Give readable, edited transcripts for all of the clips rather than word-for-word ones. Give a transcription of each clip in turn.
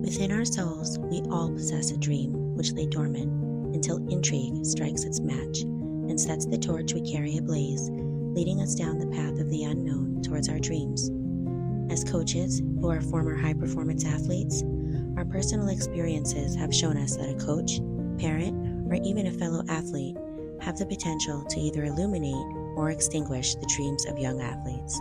Within our souls, we all possess a dream which lay dormant until intrigue strikes its match and sets the torch we carry ablaze, leading us down the path of the unknown towards our dreams. As coaches who are former high-performance athletes, our personal experiences have shown us that a coach, parent, or even a fellow athlete have the potential to either illuminate or extinguish the dreams of young athletes.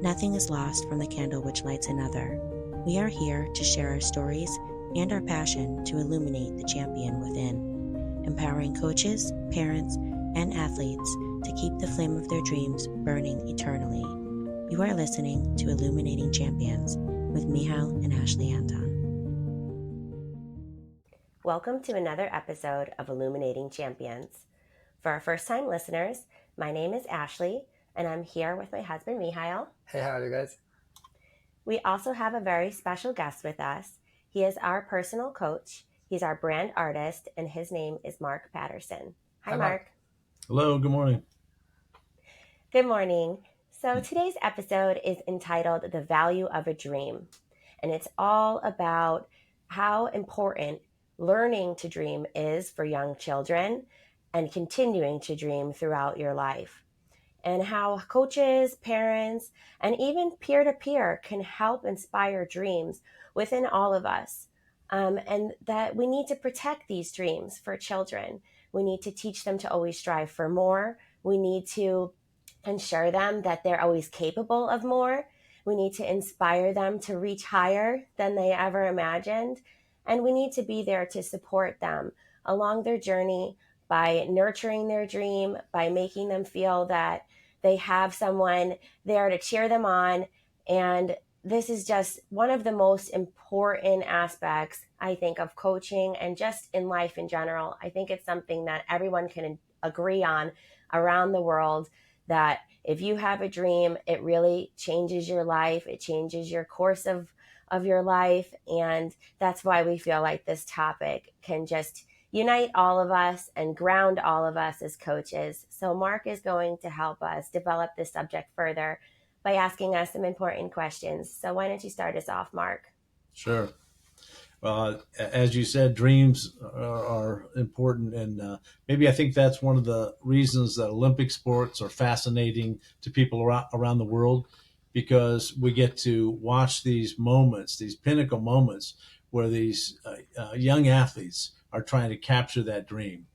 Nothing is lost from the candle which lights another. We are here to share our stories and our passion to illuminate the champion within, empowering coaches, parents, and athletes to keep the flame of their dreams burning eternally. You are listening to Illuminating Champions with Michal and Ashley Anton. Welcome to another episode of Illuminating Champions. For our first-time listeners, my name is Ashley, and I'm here with my husband, Michal. Hey, how are you guys? We also have a very special guest with us. He is our personal coach. He's our brand artist, and his name is Mark Patterson. Hi, Mark. Hello, good morning. Good morning. So today's episode is entitled The Value of a Dream, and it's all about how important learning to dream is for young children and continuing to dream throughout your life, and how coaches, parents, and even peer-to-peer can help inspire dreams within all of us, and that we need to protect these dreams for children. We need to teach them to always strive for more. We need to ensure them that they're always capable of more. We need to inspire them to reach higher than they ever imagined. And we need to be there to support them along their journey by nurturing their dream, by making them feel that they have someone there to cheer them on. And this is just one of the most important aspects, I think, of coaching and just in life in general. I think it's something that everyone can agree on around the world, that if you have a dream, it really changes your life. It changes your course of your life. And that's why we feel like this topic can just unite all of us and ground all of us as coaches. So Mark is going to help us develop this subject further by asking us some important questions. So why don't you start us off, Mark? Sure. Well, as you said, dreams are important, and maybe I think that's one of the reasons that Olympic sports are fascinating to people around the world, because we get to watch these moments, these pinnacle moments, where these young athletes are trying to capture that dream.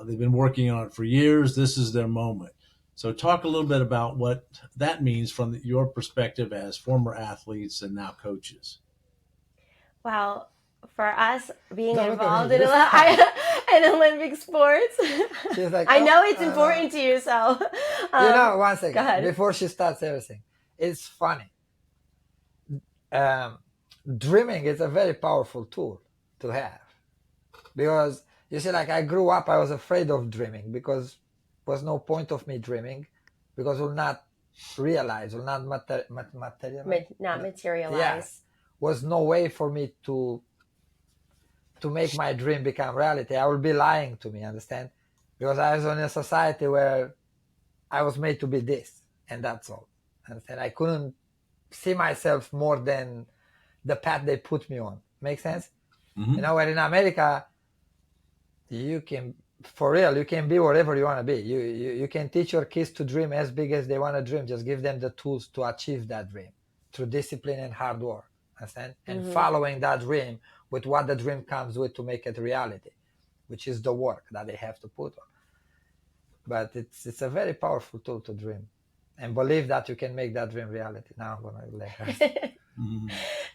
They've been working on it for years. This is their moment. So talk a little bit about what that means from your perspective as former athletes and now coaches. Well, for us being involved in Olympic sports, Like, I know it's important to you. So, one second before she starts everything, it's funny. Dreaming is a very powerful tool to have, because you see, like, I grew up, I was afraid of dreaming because there was no point of me dreaming, because we'll not realize, will not materialize. Not materialize. Yes. Was no way for me to make my dream become reality. I will be lying to me, understand? Because I was in a society where I was made to be this, and that's all. Understand? I couldn't see myself more than the path they put me on. Make sense? Mm-hmm. You know, where in America, you can, for real, you can be whatever you want to be. You can teach your kids to dream as big as they want to dream. Just give them the tools to achieve that dream through discipline and hard work. Understand? And following that dream with what the dream comes with to make it reality, which is the work that they have to put on. But it's a very powerful tool to dream and believe that you can make that dream reality. Now I'm going to let her.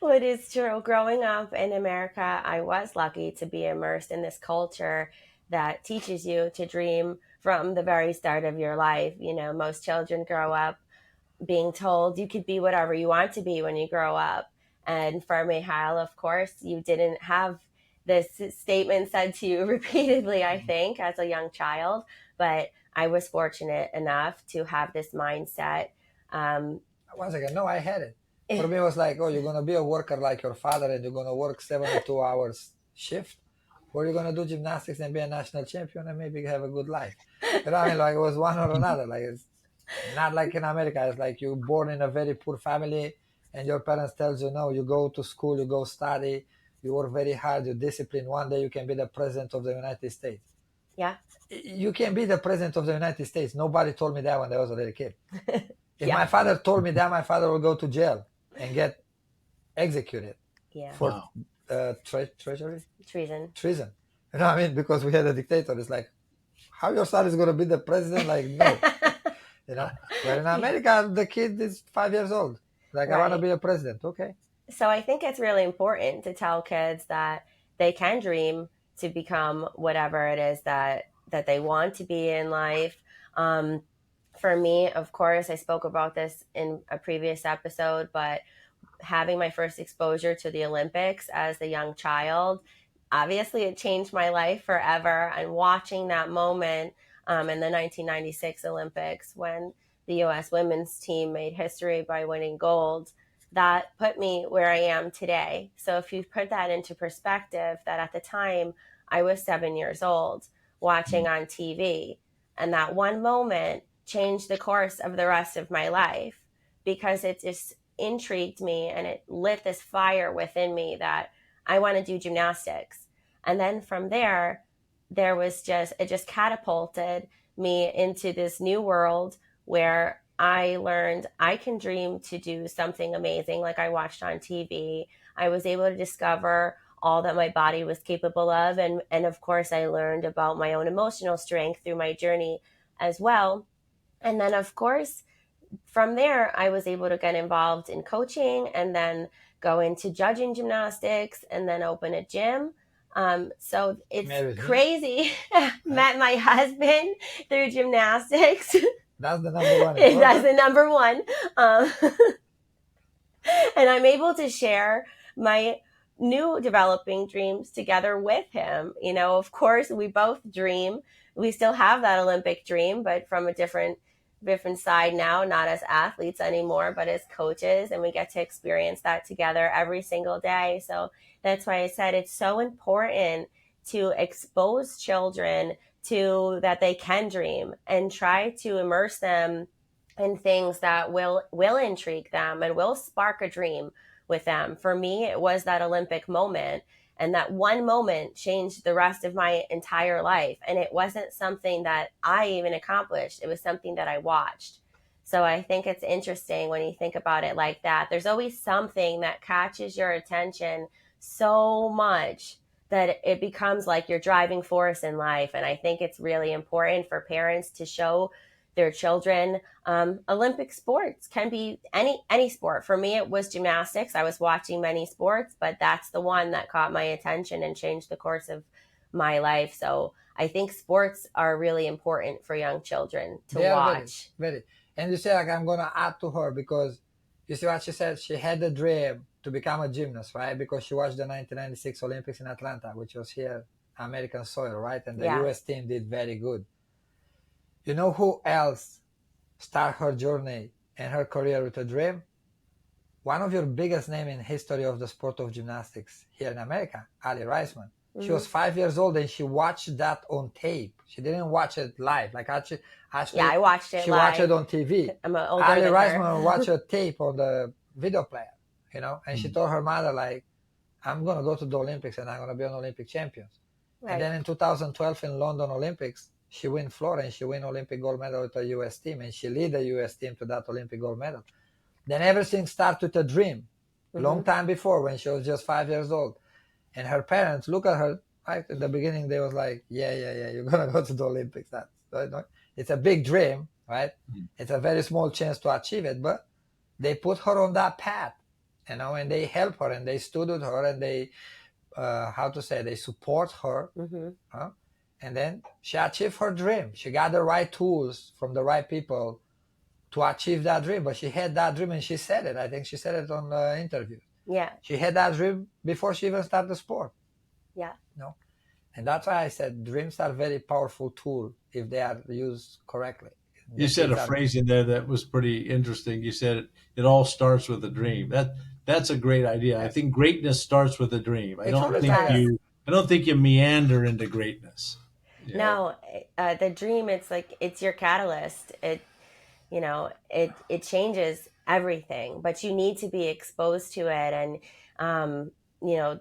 Well, it is true. Growing up in America, I was lucky to be immersed in this culture that teaches you to dream from the very start of your life. You know, most children grow up being told you could be whatever you want to be when you grow up. And for Michal, of course, you didn't have this statement said to you repeatedly, I think, as a young child. But I was fortunate enough to have this mindset. One second. No, I had it. For me, it was like, oh, you're going to be a worker like your father and you're going to work 72 hours shift, or you're going to do gymnastics and be a national champion and maybe have a good life. But I mean, like, it was one or another. Like, it's not like in America. It's like you're born in a very poor family and your parents tells you, no, you go to school, you go study, you work very hard, you discipline. One day you can be the president of the United States. Yeah. You can be the president of the United States. Nobody told me that when I was a little kid. If Yeah. my father told me that, my father will go to jail and get executed Yeah. for Wow. treachery? Treason. Treason. You know what I mean? Because we had a dictator. It's like, how your son is going to be the president? Like, no. You know, but in America, the kid is 5 years old. Like, I want to Right. be a president. Okay. So I think it's really important to tell kids that they can dream to become whatever it is that they want to be in life. For me, of course, I spoke about this in a previous episode, but having my first exposure to the Olympics as a young child, obviously it changed my life forever. And watching that moment in the 1996 Olympics when the U.S. women's team made history by winning gold, that put me where I am today. So if you put that into perspective, that at the time I was 7 years old watching on TV, and that one moment changed the course of the rest of my life because it just intrigued me and it lit this fire within me that I want to do gymnastics. And then from there, it just catapulted me into this new world where I learned I can dream to do something amazing like I watched on TV. I was able to discover all that my body was capable of. And of course, I learned about my own emotional strength through my journey as well. And then, of course, from there, I was able to get involved in coaching and then go into judging gymnastics and then open a gym. So it's crazy. Met my husband through gymnastics. That's the number one. That's the number one. And I'm able to share my new developing dreams together with him. You know, of course, we both dream. We still have that Olympic dream, but from a different side now, not as athletes anymore, but as coaches. And we get to experience that together every single day. So that's why I said it's so important to expose children to that they can dream and try to immerse them in things that will intrigue them and will spark a dream with them. For me, it was that Olympic moment. And that one moment changed the rest of my entire life. And it wasn't something that I even accomplished. It was something that I watched. So I think it's interesting when you think about it like that. There's always something that catches your attention so much that it becomes like your driving force in life. And I think it's really important for parents to show their children. Olympic sports can be any sport. For me, it was gymnastics. I was watching many sports, but that's the one that caught my attention and changed the course of my life. So I think sports are really important for young children to watch. Very. And you say, like, I'm going to add to her because you see what she said? She had a dream to become a gymnast, right? Because she watched the 1996 Olympics in Atlanta, which was here, American soil, right? And the U.S. team did very good. You know who else started her journey and her career with a dream? One of your biggest names in history of the sport of gymnastics here in America, Ali Reisman. Mm-hmm. She was 5 years old and she watched that on tape. She didn't watch it live. Like actually, I watched it. She live. watched it on TV. I'm older Ali than Reisman her. watched a tape on the video player, you know, and she told her mother, like, I'm going to go to the Olympics and I'm going to be an Olympic champion. Right. And then in 2012 in London Olympics, she win floor and she win Olympic gold medal with the U.S. team, and she lead the U.S. team to that Olympic gold medal. Then everything started with a dream, long time before when she was just 5 years old. And her parents look at her, right? In the beginning, they was like, yeah, you're going to go to the Olympics. It's a big dream, right? Mm-hmm. It's a very small chance to achieve it, but they put her on that path, you know, and they help her and they stood with her and they, they support her. Mm-hmm. And then she achieved her dream. She got the right tools from the right people to achieve that dream. But she had that dream and she said it. I think she said it on the interview. Yeah. She had that dream before she even started the sport. Yeah. No? And that's why I said dreams are a very powerful tool if they are used correctly. You said a phrase in there that was pretty interesting. You said it all starts with a dream. That's a great idea. I think greatness starts with a dream. I don't think you meander into greatness. Yeah. No, the dream, it's your catalyst. It changes everything, but you need to be exposed to it. And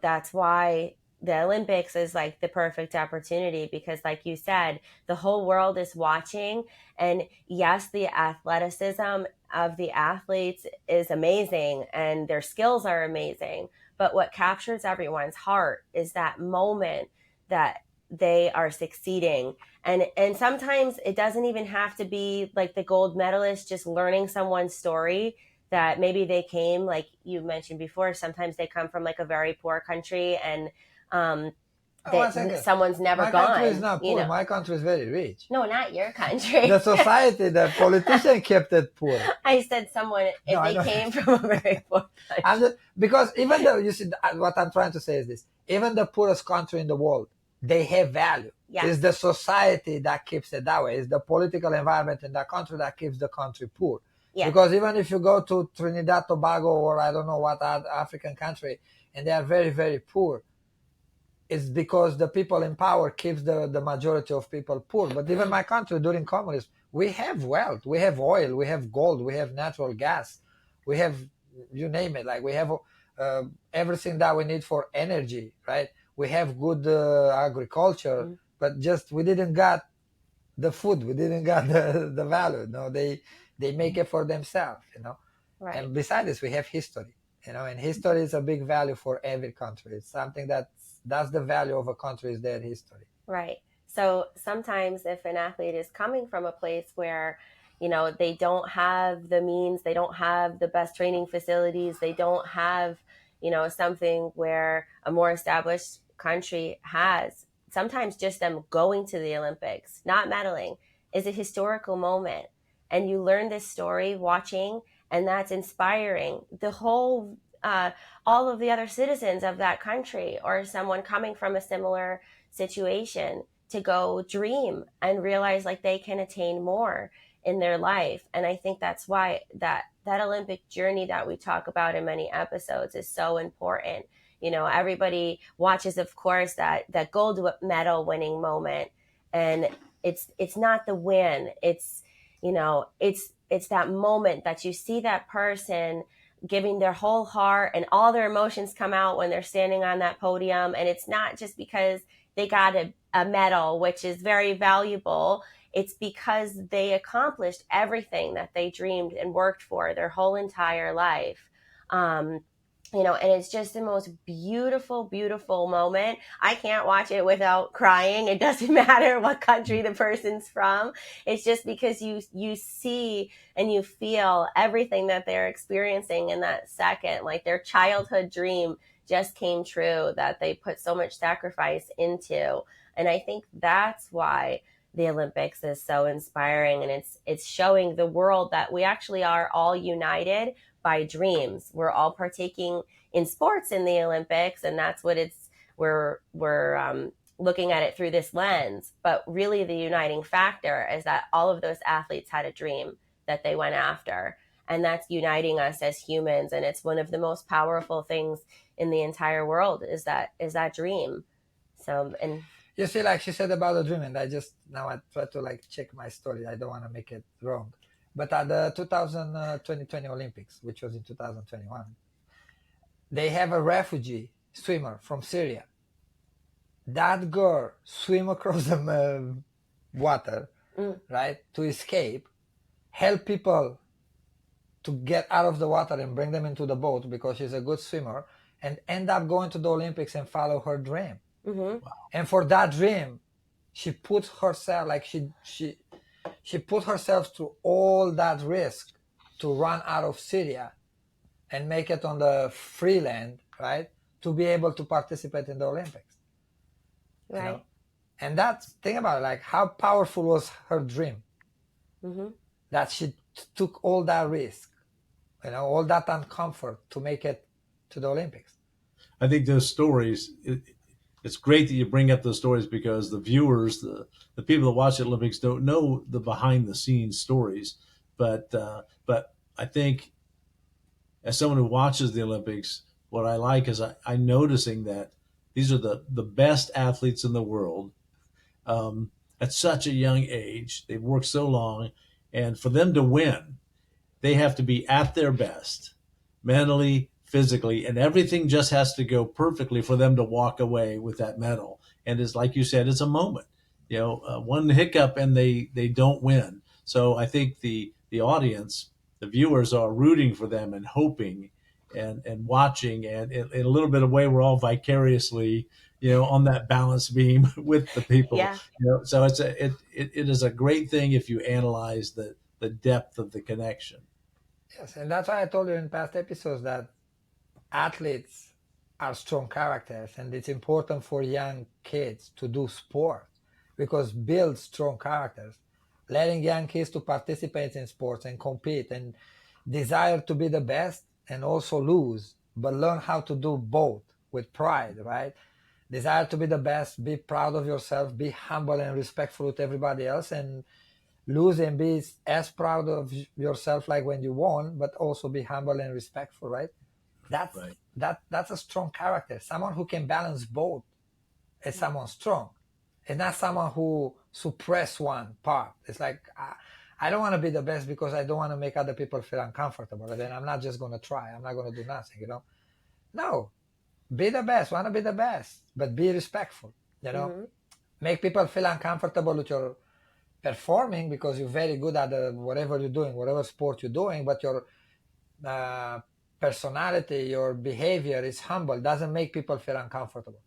that's why the Olympics is like the perfect opportunity, because like you said, the whole world is watching. And yes, the athleticism of the athletes is amazing and their skills are amazing. But what captures everyone's heart is that moment that they are succeeding. And sometimes it doesn't even have to be like the gold medalist, just learning someone's story, that maybe they came, like you mentioned before, sometimes they come from like a very poor country, and One second. someone's never My gone. country is not poor. My country is very rich. No, not your country. The society, the politician kept it poor. I said someone, if they came from a very poor country. Because even though, you see, what I'm trying to say is this, even the poorest country in the world, they have value. Yes. It's the society that keeps it that way. It's the political environment in that country that keeps the country poor. Yes. Because even if you go to Trinidad, Tobago, or I don't know what African country, and they are very, very poor, it's because the people in power keeps the majority of people poor. But even my country during communism, we have wealth, we have oil, we have gold, we have natural gas, we have, you name it, like we have everything that we need for energy, right? We have good agriculture, but just we didn't got the food, we didn't got the value. No, they make it for themselves, Right. And besides this, we have history, and history is a big value for every country. It's something that's the value of a country, is their history. Right. So sometimes if an athlete is coming from a place where, they don't have the means, they don't have the best training facilities, they don't have, something where a more established country has, sometimes just them going to the Olympics, not medaling, is a historical moment. And you learn this story watching, and that's inspiring the whole all of the other citizens of that country, or someone coming from a similar situation, to go dream and realize like they can attain more in their life. And I think that's why that Olympic journey that we talk about in many episodes is so important. Everybody watches, of course, that gold medal winning moment, and it's not the win. It's that moment that you see that person giving their whole heart, and all their emotions come out when they're standing on that podium. And it's not just because they got a medal, which is very valuable. It's because they accomplished everything that they dreamed and worked for their whole entire life. And it's just the most beautiful, beautiful moment. I can't watch it without crying. It doesn't matter what country the person's from. It's just because you see and you feel everything that they're experiencing in that second, like their childhood dream just came true, that they put so much sacrifice into. And I think that's why the Olympics is so inspiring, and it's showing the world that we actually are all united by dreams. We're all partaking in sports in the Olympics, and that's what we're looking at it through this lens. But really the uniting factor is that all of those athletes had a dream that they went after, and that's uniting us as humans. And it's one of the most powerful things in the entire world, is that dream. So, and you see, like she said about the dream, and I try to like check my story. I don't want to make it wrong. But at the 2020 Olympics, which was in 2021, they have a refugee swimmer from Syria. That girl swim across the water, right, to escape, help people to get out of the water and bring them into the boat because she's a good swimmer, and end up going to the Olympics and follow her dream. Mm-hmm. Wow. And for that dream, she put herself, like she put herself through all that risk to run out of Syria and make it on the free land, right, to be able to participate in the Olympics. Right. And that's, think about it, like how powerful was her dream, that she took all that risk, all that uncomfort to make it to the Olympics. I think those stories, it's great that you bring up those stories, because the viewers, the people that watch the Olympics don't know the behind the scenes stories. But I think as someone who watches the Olympics, what I like is I'm noticing that these are the best athletes in the world at such a young age. They've worked so long, and for them to win, they have to be at their best, mentally, physically, and everything just has to go perfectly for them to walk away with that medal. And it's like you said, it's a moment, one hiccup and they don't win. So I think the audience, the viewers, are rooting for them and hoping and watching, and in a little bit of way, we're all vicariously, on that balance beam with the people. Yeah. So it is a great thing if you analyze the depth of the connection. Yes, and that's why I told you in past episodes that athletes are strong characters, and it's important for young kids to do sport because builds strong characters. Letting young kids to participate in sports and compete and desire to be the best and also lose, but learn how to do both with pride, right? Desire to be the best, be proud of yourself, be humble and respectful to everybody else, and lose and be as proud of yourself like when you won, but also be humble and respectful, right? That's Right. that's a strong character. Someone who can balance both is someone strong. It's not someone who suppress one part. It's like I don't want to be the best because I don't want to make other people feel uncomfortable. And then I'm not just going to try. I'm not going to do nothing. No, be the best. Want to be the best, but be respectful. Mm-hmm. Make people feel uncomfortable with your performing because you're very good at whatever you're doing, whatever sport you're doing, but your personality, your behavior is humble, doesn't make people feel uncomfortable.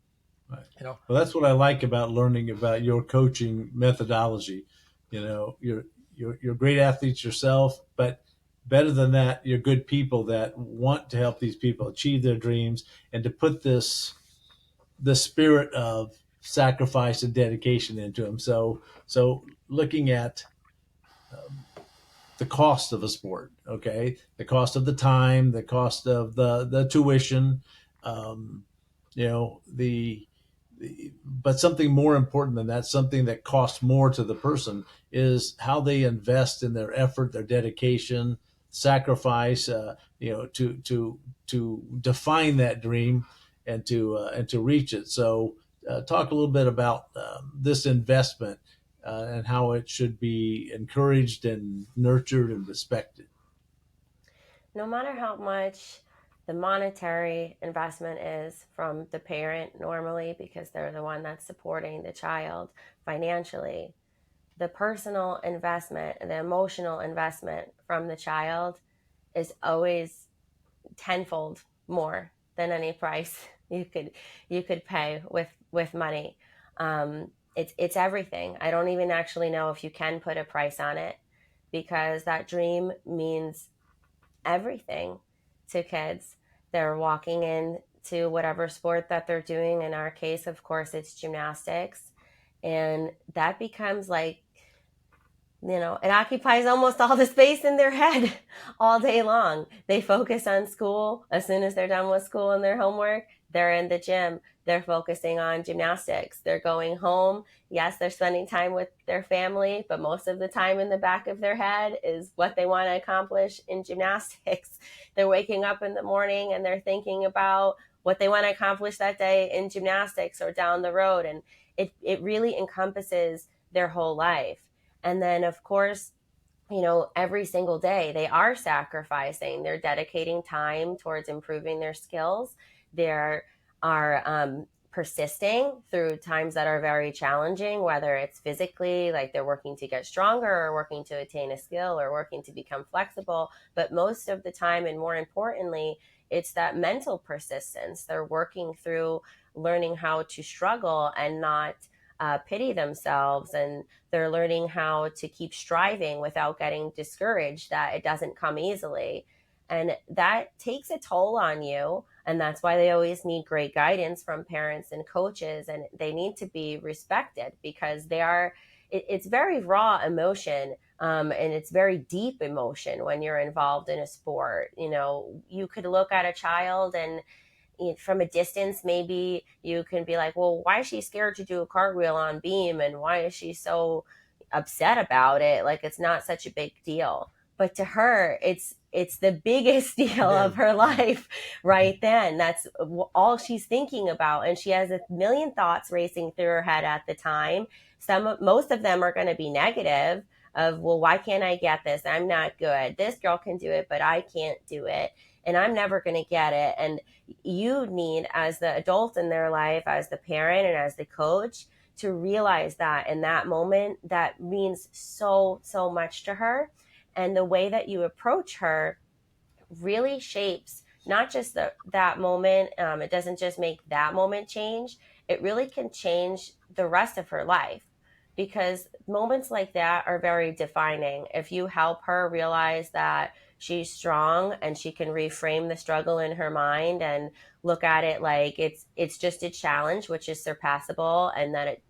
Right. Well, that's what I like about learning about your coaching methodology. You're great athletes yourself, but better than that, you're good people that want to help these people achieve their dreams and to put the spirit of sacrifice and dedication into them. So looking at the cost of a sport, okay, the cost of the time, the cost of the tuition, the but something more important than that, something that costs more to the person, is how they invest in their effort, their dedication, sacrifice, to define that dream and to reach it. So, talk a little bit about this investment and how it should be encouraged and nurtured and respected. No matter how much the monetary investment is from the parent normally, because they're the one that's supporting the child financially, the personal investment and the emotional investment from the child is always tenfold more than any price you could pay with money. It's everything. I don't even actually know if you can put a price on it, because that dream means everything to kids. They're walking into whatever sport that they're doing. In our case, of course, it's gymnastics. And that becomes like, it occupies almost all the space in their head all day long. They focus on school. As soon as they're done with school and their homework, they're in the gym. They're focusing on gymnastics. They're going home. Yes, they're spending time with their family, but most of the time in the back of their head is what they want to accomplish in gymnastics. They're waking up in the morning and they're thinking about what they want to accomplish that day in gymnastics or down the road. And it really encompasses their whole life. And then, of course, every single day they are sacrificing. They're dedicating time towards improving their skills. They are persisting through times that are very challenging, whether it's physically, like they're working to get stronger or working to attain a skill or working to become flexible. But most of the time, and more importantly, it's that mental persistence. They're working through learning how to struggle and not pity themselves, and they're learning how to keep striving without getting discouraged that it doesn't come easily. And that takes a toll on you. And that's why they always need great guidance from parents and coaches, and they need to be respected, because it's very raw emotion. And it's very deep emotion when you're involved in a sport. You could look at a child and from a distance, maybe you can be like, well, why is she scared to do a cartwheel on beam? And why is she so upset about it? Like, it's not such a big deal. But to her, it's the biggest deal of her life right then. That's all she's thinking about. And she has a million thoughts racing through her head at the time. Most of them are going to be negative of, well, why can't I get this? I'm not good. This girl can do it, but I can't do it. and I'm never going to get it. And you need, as the adult in their life, as the parent and as the coach, to realize that in that moment, that means so, so much to her. And the way that you approach her really shapes not just that moment. It doesn't just make that moment change. It really can change the rest of her life, because moments like that are very defining. If you help her realize that she's strong and she can reframe the struggle in her mind and look at it like it's just a challenge which is surpassable, and that it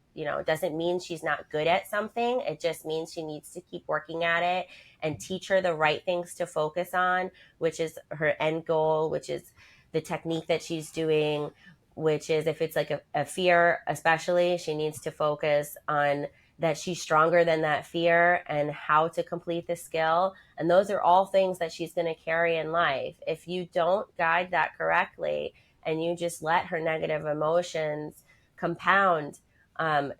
doesn't mean she's not good at something. It just means she needs to keep working at it, and teach her the right things to focus on, which is her end goal, which is the technique that she's doing, which is, if it's like a fear, especially, she needs to focus on that she's stronger than that fear and how to complete the skill. And those are all things that she's going to carry in life. If you don't guide that correctly and you just let her negative emotions compound,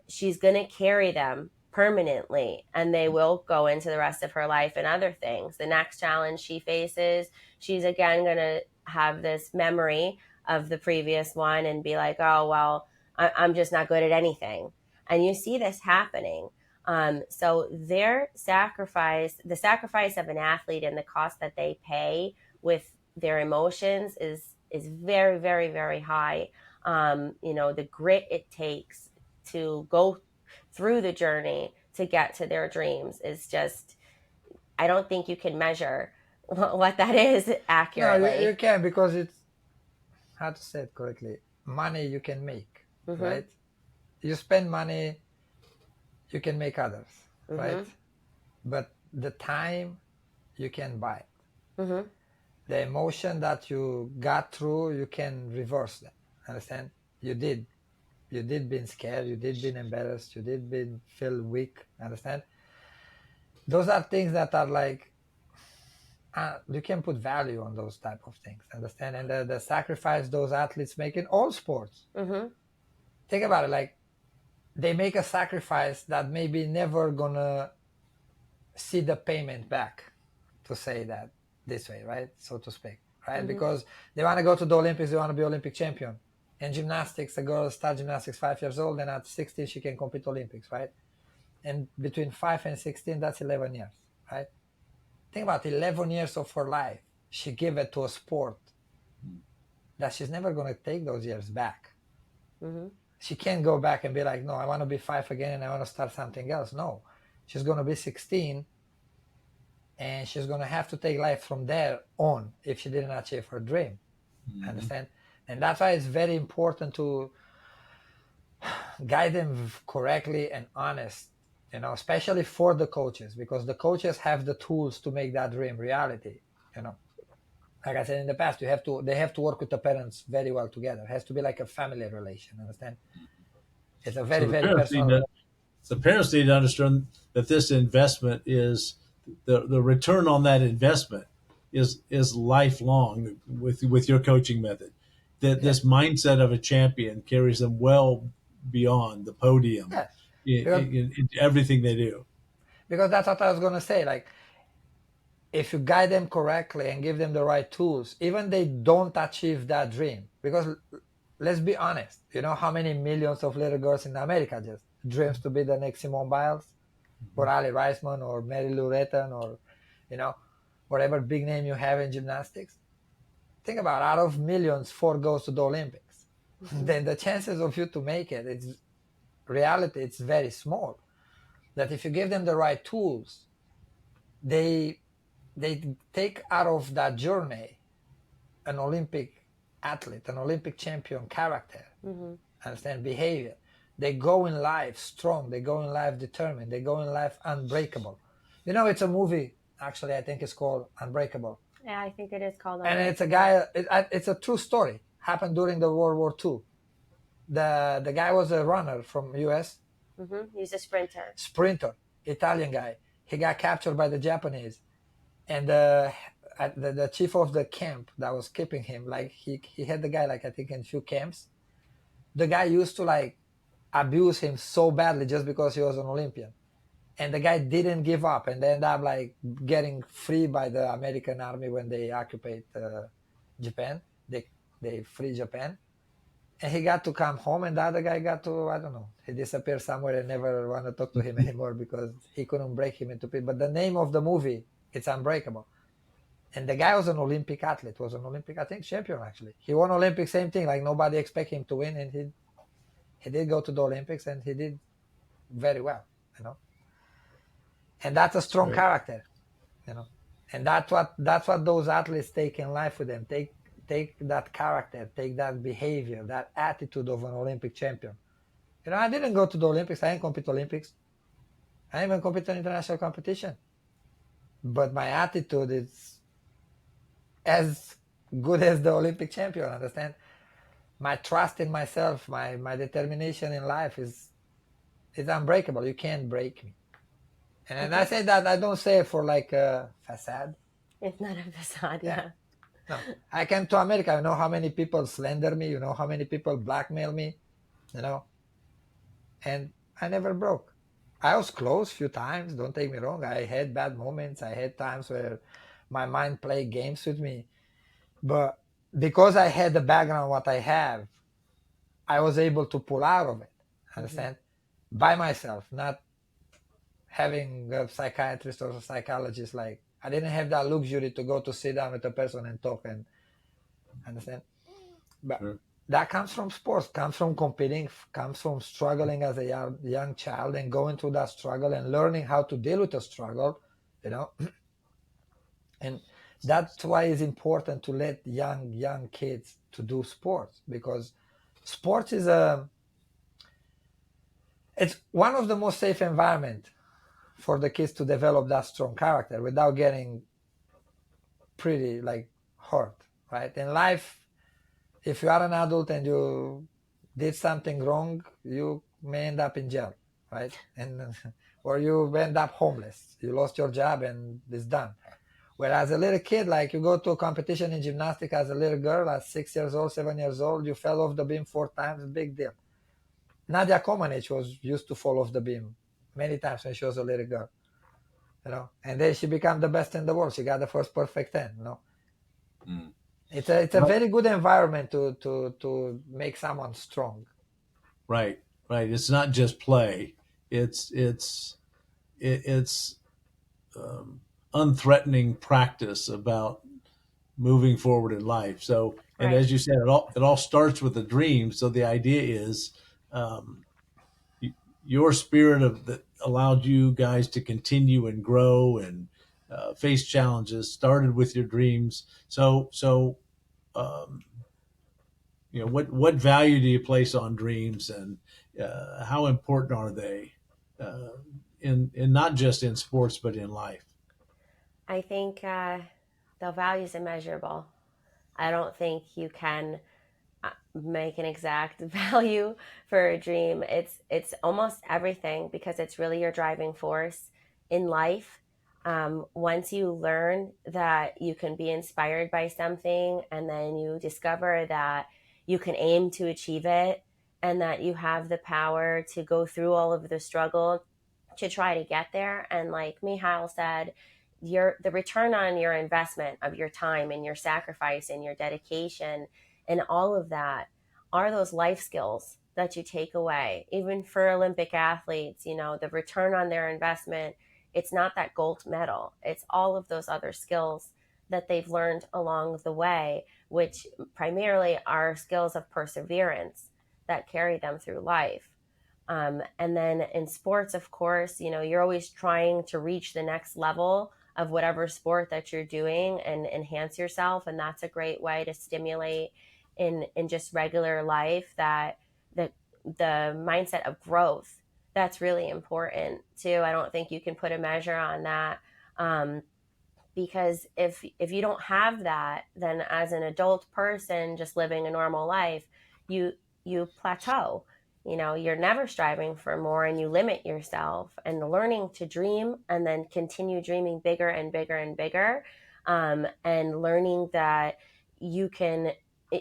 she's going to carry them permanently, and they will go into the rest of her life and other things. The next challenge she faces, she's again going to have this memory of the previous one and be like, oh, well, I'm just not good at anything. And you see this happening. So the sacrifice of an athlete and the cost that they pay with their emotions is very, very, very high. The grit it takes to go through the journey to get to their dreams is just, I don't think you can measure what that is accurately. No, you can, because it's, how to say it correctly, money you can make, right? You spend money, you can make others, right? But the time you can buy it. The emotion that you got through, you can reverse that. Understand? You did been scared, you did been embarrassed, you did been feel weak. Understand? Those are things that are like, you can put value on those type of things. Understand? And the sacrifice those athletes make in all sports. Think about it, like, they make a sacrifice that maybe never gonna see the payment back, to say that this way, right? So to speak, right? Because they want to go to the Olympics, they want to be Olympic champion. In gymnastics, a girl starts gymnastics 5 years old, and at 16 she can compete Olympics, right? And between 5 and 16, that's 11 years, right? Think about 11 years of her life she gave it to a sport that she's never going to take those years back. She can't go back and be like, no, I want to be 5 again and I want to start something else. No, she's going to be 16 and she's going to have to take life from there on if she didn't achieve her dream. Understand? And that's why it's very important to guide them correctly and honest, especially for the coaches, because the coaches have the tools to make that dream reality. Like I said in the past, they have to work with the parents very well together. It has to be like a family relation. Understand? It's a very, very personal. The parents need to understand that this investment is the return on that investment is lifelong with your coaching method. That this mindset of a champion carries them well beyond the podium in everything they do. Because that's what I was going to say. Like, if you guide them correctly and give them the right tools, even they don't achieve that dream. Because let's be honest, you know how many millions of little girls in America just dreams to be the next Simone Biles or Ali Reisman or Mary Lou Retton or, whatever big name you have in gymnastics. Think about it, out of millions, 4 goes to the Olympics. Then the chances of you to make it, it's very small. That if you give them the right tools, they take out of that journey an Olympic athlete, an Olympic champion character, understand, behavior. They go in life strong, they go in life determined, they go in life unbreakable. It's a movie, actually, I think it's called Unbreakable. Yeah, I think it is called Unbreakable. And it's a guy, it's a true story, happened during the World War II. The guy was a runner from US. He's a sprinter. Italian guy. He got captured by the Japanese. And the chief of the camp that was keeping him, like he had the guy, like I think in a few camps. The guy used to like abuse him so badly just because he was an Olympian. And the guy didn't give up and they ended up like getting free by the American army when they occupied Japan. They free Japan. And he got to come home, and the other guy got to, I don't know, he disappeared somewhere and never want to talk to him anymore because he couldn't break him into pieces. But the name of the movie, it's Unbreakable. And the guy was an Olympic athlete, was an Olympic, I think, champion, actually. He won Olympics, same thing, like nobody expected him to win, and he did go to the Olympics, and he did very well, you know. And that's a strong character, you know. And that's what those athletes take in life with them. Take that character, take that behavior, that attitude of an Olympic champion. You know, I didn't go to the Olympics. I didn't compete Olympics. I didn't even compete in international competition. But my attitude is as good as the Olympic champion, understand? My trust in myself, my determination in life is unbreakable. You can't break me. And I say that, I don't say it for like a facade. It's not a facade, yeah. No, I came to America. I know how many people slander me. You know how many people blackmail me. You know, and I never broke. I was close a few times. Don't take me wrong. I had bad moments. I had times where my mind played games with me. But because I had the background what I have, I was able to pull out of it. Understand? By myself, not having a psychiatrist or a psychologist. Like, I didn't have that luxury to go to sit down with a person and talk and understand. But that comes from sports, comes from competing, comes from struggling as a young child and going through that struggle and learning how to deal with the struggle, you know. And that's why it's important to let young kids to do sports, because sports is it's one of the most safe environment for the kids to develop that strong character without getting pretty like hurt, right? In life, if you are an adult and you did something wrong, you may end up in jail, right? And or you end up homeless. You lost your job and it's done. Whereas a little kid, like you go to a competition in gymnastics as a little girl at 6 years old, 7 years old, you fell off the beam 4 times, big deal. Nadia Comaneci used to fall off the beam many times when she was a little girl, you know, and then she became the best in the world. She got the first perfect 10, you know. It's a very good environment to make someone strong. Right. It's not just play. It's unthreatening practice about moving forward in life. So, and as you said, it all starts with a dream. So the idea is your spirit that allowed you guys to continue and grow and face challenges started with your dreams. So you know, what value do you place on dreams, and how important are they in not just in sports but in life? I think the value is immeasurable. I don't think you can make an exact value for a dream. It's almost everything, because it's really your driving force in life. Once you learn that you can be inspired by something, and then you discover that you can aim to achieve it, and that you have the power to go through all of the struggle to try to get there. And like Mihail said, the return on your investment of your time and your sacrifice and your dedication and all of that are those life skills that you take away. Even for Olympic athletes, you know, the return on their investment, it's not that gold medal. It's all of those other skills that they've learned along the way, which primarily are skills of perseverance that carry them through life. And then in sports, of course, you know, you're always trying to reach the next level of whatever sport that you're doing and enhance yourself. And that's a great way to stimulate in just regular life that the mindset of growth. That's really important too. I don't think you can put a measure on that. Because if you don't have that, then as an adult person just living a normal life, you plateau. You know, you're never striving for more, and you limit yourself. And learning to dream and then continue dreaming bigger and bigger and bigger, and learning that you can,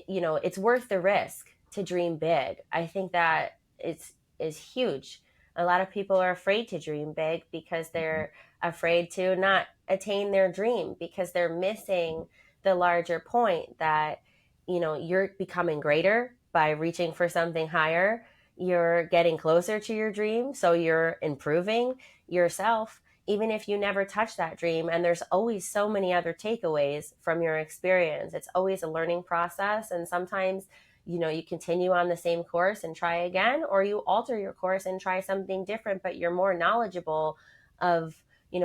you know, it's worth the risk to dream big. I think that is huge. A lot of people are afraid to dream big because they're afraid to not attain their dream, because they're missing the larger point that, you're becoming greater by reaching for something higher. You're getting closer to your dream. So you're improving yourself, even if you never touch that dream. And there's always so many other takeaways from your experience. It's always a learning process. And sometimes, you continue on the same course and try again, or you alter your course and try something different, but you're more knowledgeable of,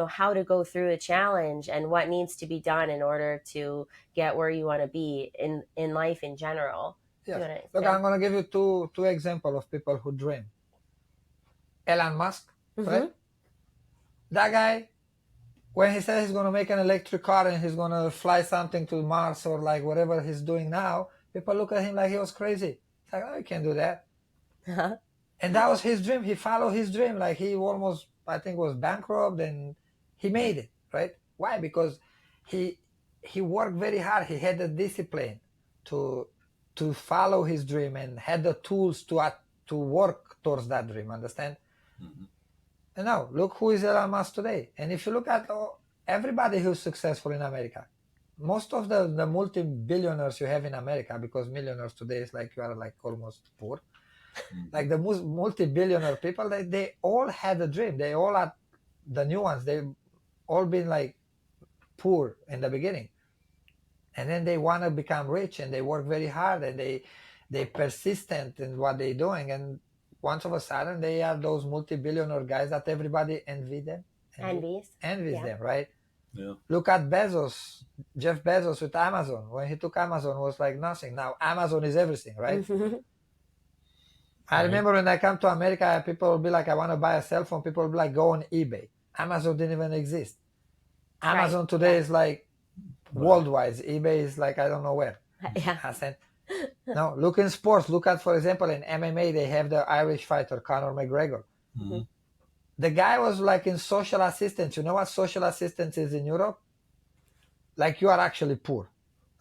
how to go through a challenge and what needs to be done in order to get where you want to be in life in general. Yes. Look, I'm going to give you two examples of people who dream. Elon Musk, right? That guy, when he says he's going to make an electric car and he's going to fly something to Mars or like whatever he's doing now, people look at him like he was crazy. It's like, oh, you can't do that. And that was his dream. He followed his dream. Like he almost, I think, was bankrupt and he made it, right? Why? Because he worked very hard. He had the discipline to follow his dream and had the tools to work towards that dream. Understand? Mm-hmm. And now look who is Elon Musk today. And if you look at everybody who's successful in America, most of the multi-billionaires you have in America, because millionaires today is like you are like almost poor. Like the multi-billionaire people, they all had a dream. They all are the new ones. They've all been like poor in the beginning. And then they want to become rich and they work very hard and they persistent in what they're doing. And once of a sudden they are those multi-billionaire guys that everybody envies them, them, right? Yeah. Look at Bezos, Jeff Bezos with Amazon. When he took Amazon, it was like nothing. Now Amazon is everything, right? I remember when I come to America, people will be like, I want to buy a cell phone. People will be like, go on eBay. Amazon didn't even exist. Amazon today is like worldwide. eBay is like, I don't know where. I said, no, look in sports. Look at, for example, in MMA, they have the Irish fighter, Conor McGregor. Mm-hmm. The guy was like in social assistance. You know what social assistance is in Europe? Like you are actually poor.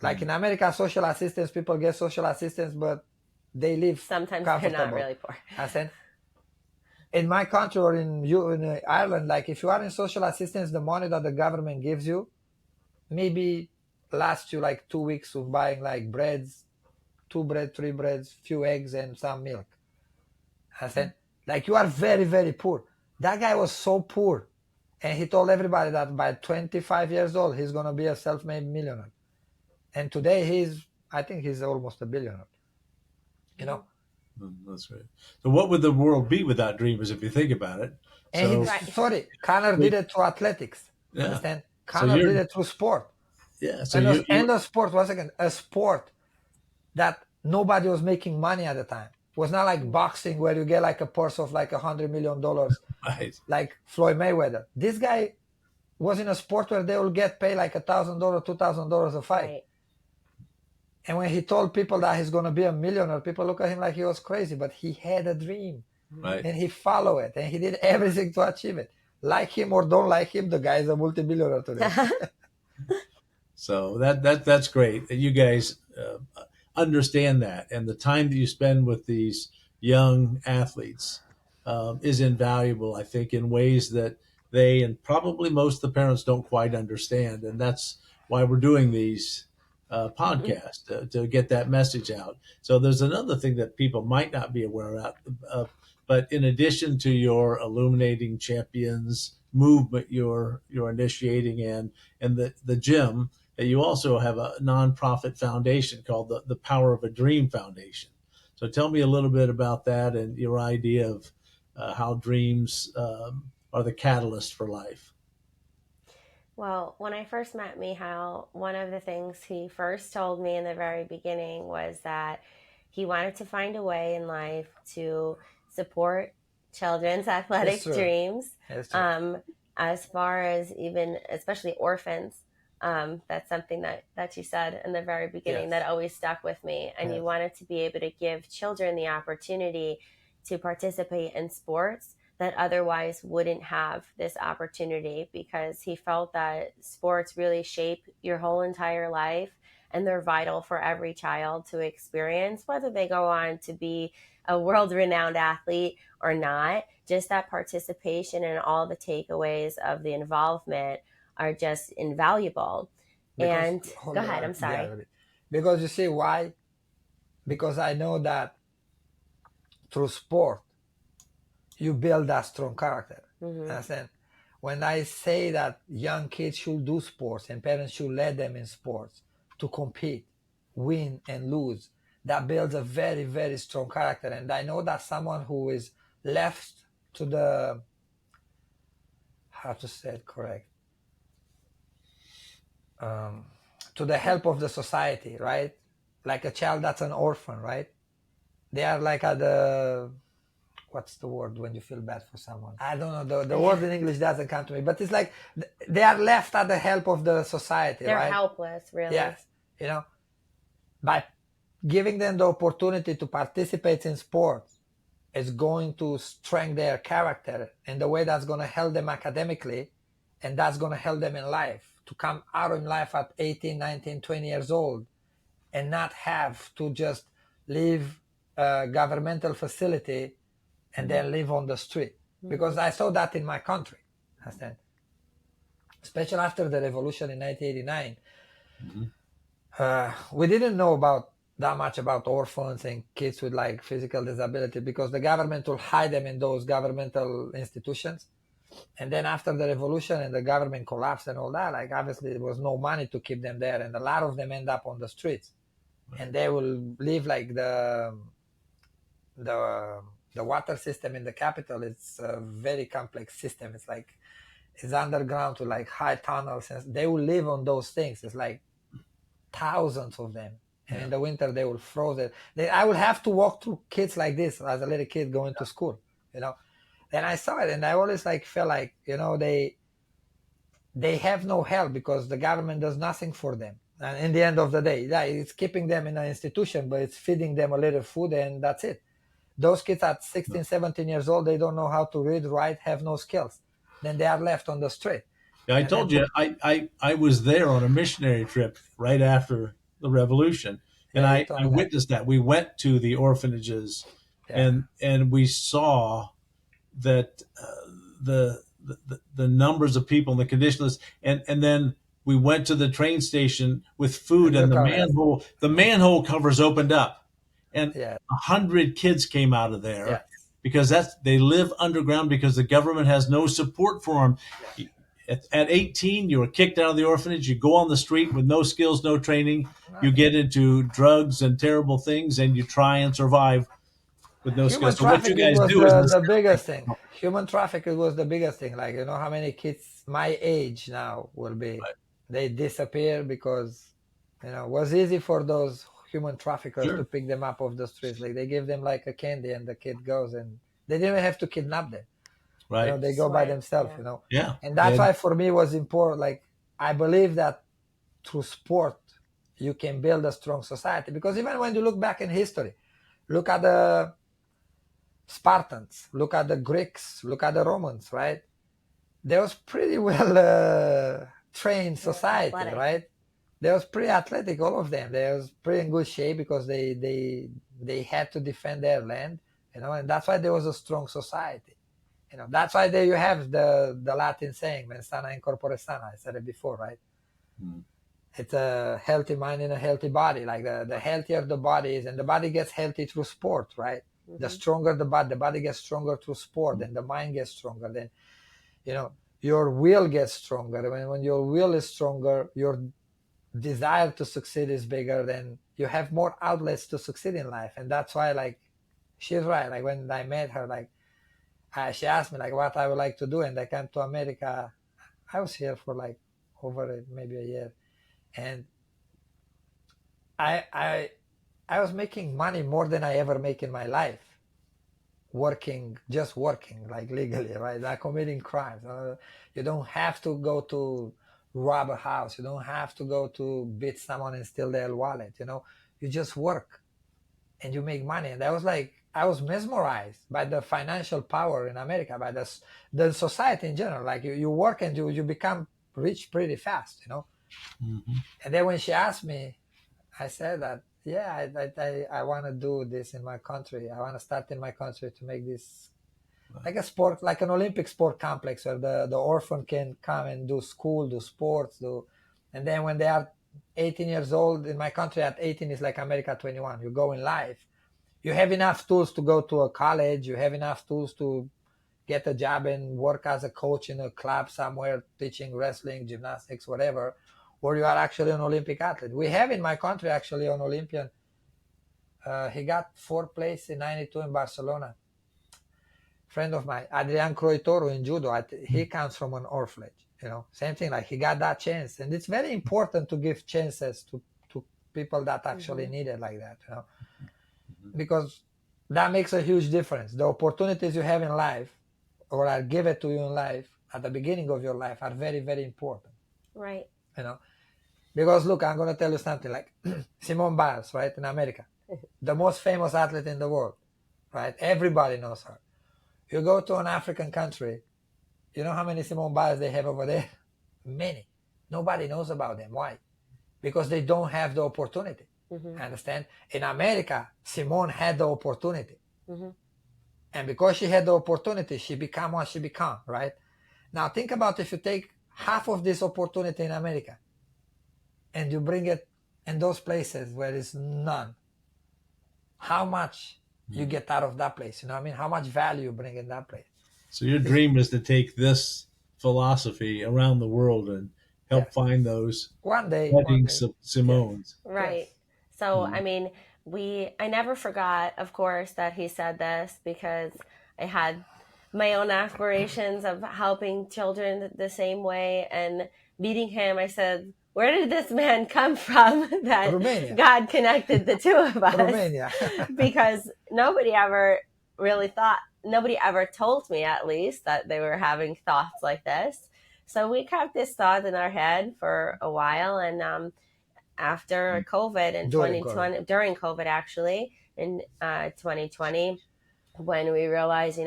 Like in America, social assistance, people get social assistance, but they live sometimes they're not really poor. I said, in my country or in Ireland, like if you are in social assistance, the money that the government gives you maybe lasts you like 2 weeks of buying like breads, 2 bread, 3 breads, few eggs and some milk. I said, like you are very, very poor. That guy was so poor. And he told everybody that by 25 years old, he's going to be a self-made millionaire. And today I think he's almost a billionaire. You know? That's right. So what would the world be without dreamers if you think about it? And Conor did it through athletics. Yeah. Understand? Conor did it through sport. Yeah. So and a sport, once again, a sport that nobody was making money at the time. It was not like boxing where you get like a purse of like $100 million, right, like Floyd Mayweather. This guy was in a sport where they will get paid like $1,000, $2,000 a fight. Right. And when he told people that he's going to be a millionaire, people look at him like he was crazy, but he had a dream. Right. And he followed it, and he did everything to achieve it. Like him or don't like him, the guy is a multi-billionaire today. So that's great. You guys understand that, and the time that you spend with these young athletes is invaluable, I think, in ways that they and probably most of the parents don't quite understand. And that's why we're doing these podcast to get that message out. So there's another thing that people might not be aware of, but in addition to your Illuminating Champions movement you're initiating and the gym, you also have a nonprofit foundation called the Power of a Dream Foundation. So tell me a little bit about that and your idea of how dreams are the catalyst for life. Well, when I first met Michal, one of the things he first told me in the very beginning was that he wanted to find a way in life to support children's athletic dreams, as far as even, especially orphans. That's something that you said in the very beginning that always stuck with me. And you wanted to be able to give children the opportunity to participate in sports that otherwise wouldn't have this opportunity, because he felt that sports really shape your whole entire life and they're vital for every child to experience, whether they go on to be a world-renowned athlete or not. Just that participation and all the takeaways of the involvement are just invaluable. Because And go ahead, I'm sorry. because you see why? Because I know that through sport you build a strong character. Understand? When I say that young kids should do sports and parents should let them in sports to compete, win and lose, that builds a very, very strong character. And I know that someone who is left to the, how to say it correct, to the help of the society, right? Like a child that's an orphan, right? They are like at the, what's the word when you feel bad for someone? I don't know. The word in English doesn't come to me, but it's like they are left at the help of the society, They're right? helpless, really. Yes. You know, by giving them the opportunity to participate in sports is going to strengthen their character in the way that's going to help them academically, and that's going to help them in life to come out in life at 18, 19, 20 years old and not have to just leave a governmental facility and then live on the street. Because I saw that in my country, understand? Especially after the revolution in 1989. We didn't know about that much about orphans and kids with like physical disability because the government will hide them in those governmental institutions. And then after the revolution and the government collapsed and all that, like obviously there was no money to keep them there. And a lot of them end up on the streets. And they will live like the water system in the capital. It's a very complex system. It's like it's underground to like high tunnels, and they will live on those things. It's like thousands of them, and in the winter they will froze it. I will have to walk through kids like this as a little kid going to school, you know. And I saw it, and I always like felt like, you know, they have no help because the government does nothing for them. And in the end of the day, yeah, it's keeping them in an institution, but it's feeding them a little food, and that's it. Those kids at 16, 17 years old, they don't know how to read, write, have no skills. Then they are left on the street. Yeah, I told you, I was there on a missionary trip right after the revolution, and Yeah, I witnessed that. We went to the orphanages, and we saw that the numbers of people and the conditions, and then we went to the train station with food, and the manhole covers opened up, and 100 kids came out of there because they live underground because the government has no support for them. At 18, you were kicked out of the orphanage. You go on the street with no skills, no training. You get into drugs and terrible things, and you try and survive with no Human skills. So what you trafficking guys was do is the biggest thing. Human trafficking was the biggest thing. Like, you know how many kids my age now will be, they disappear because, you know, it was easy for those human traffickers to pick them up off the streets. Like they give them like a candy and the kid goes, and they didn't have to kidnap them. right. You know, they go by themselves, you know. Yeah. And that's why for me it was important. Like I believe that through sport you can build a strong society, because even when you look back in history, look at the Spartans, look at the Greeks, look at the Romans, right? They was pretty well trained society, athletic. right? They was pretty athletic, all of them. They was pretty in good shape because they had to defend their land, you know, and that's why there was a strong society. You know, that's why there you have the Latin saying, "Mens sana in corpore sana." I said it before, right? It's a healthy mind in a healthy body. Like the healthier the body is, and the body gets healthy through sport, right? The stronger the body gets stronger through sport, and the mind gets stronger. Then, you know, your will gets stronger. When your will is stronger, your desire to succeed is bigger. Then you have more outlets to succeed in life. And that's why, like, she's right. Like when I met her, like, she asked me like what I would like to do, and I came to America. I was here for like over maybe a year, and I was making money more than I ever make in my life, just working like legally, right? Not committing crimes. You don't have to go to rob a house. You don't have to go to beat someone and steal their wallet. You know, you just work and you make money. And I was mesmerized by the financial power in America, by the society in general. Like you work and you become rich pretty fast, you know? And then when she asked me, I said that, yeah, I want to do this in my country. I want to start in my country to make this like a sport, like an Olympic sport complex where the orphan can come and do school, do sports, do And then when they are 18 years old, in my country at 18 is like America 21. You go in life. You have enough tools to go to a college. You have enough tools to get a job and work as a coach in a club somewhere, teaching wrestling, gymnastics, whatever, or you are actually an Olympic athlete. We have in my country actually an Olympian. He got fourth place in 92 in Barcelona. Friend of mine, Adrian Croitoro in judo, he comes from an orphanage. Same thing, like he got that chance. And it's very important to give chances to people that actually need it like that, because that makes a huge difference. The opportunities you have in life or are given to you in life at the beginning of your life are very, very important. Right. Because look, I'm going to tell you something like Simone Biles, right, in America, the most famous athlete in the world, right? Everybody knows her. You go to an African country, you know how many Simone Biles they have over there? Many. Nobody knows about them. Why? Because they don't have the opportunity. Understand? In America, Simone had the opportunity. And because she had the opportunity, she became what she became, right? Now think about if you take half of this opportunity in America and you bring it in those places where there's none, how much you get out of that place? You know what I mean? How much value you bring in that place? So your dream is to take this philosophy around the world and help find those one day Simones. Right. Yes. So, I mean, I never forgot, of course, that he said this, because I had my own aspirations of helping children the same way. And meeting him, I said, where did this man come from that Romania. God connected the two of us? Romania. Because nobody ever told me, at least, that they were having thoughts like this. So we kept this thought in our head for a while. And after COVID in 2020, during COVID actually, in 2020, when we realized,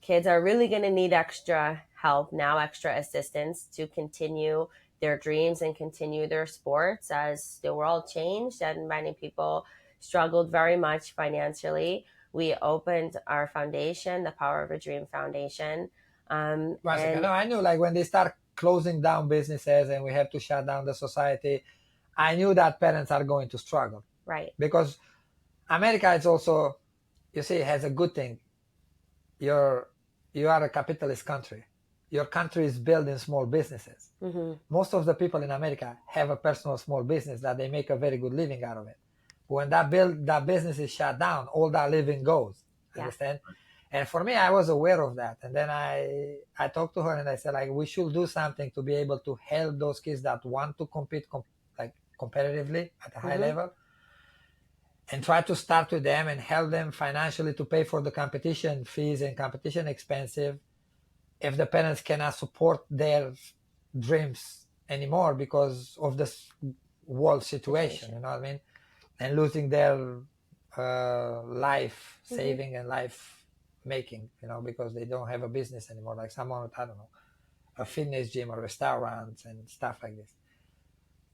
kids are really going to need extra help now, extra assistance to continue their dreams and continue their sports, as the world changed and many people struggled very much financially. We opened our foundation, the Power of a Dream Foundation. I knew, like, when they start closing down businesses and we have to shut down the society, I knew that parents are going to struggle. Right. Because America is also, you see, has a good thing. You are a capitalist country. Your country is built in small businesses. Most of the people in America have a personal small business that they make a very good living out of it. When that business is shut down, all that living goes. Understand? And for me, I was aware of that. And then I talked to her and I said, like, we should do something to be able to help those kids that want to compete competitively at a high level, and try to start with them and help them financially to pay for the competition fees and competition expensive if the parents cannot support their dreams anymore because of this world situation, you know what I mean? And losing their life saving and life making, because they don't have a business anymore, like someone with, I don't know, a fitness gym or restaurants and stuff like this.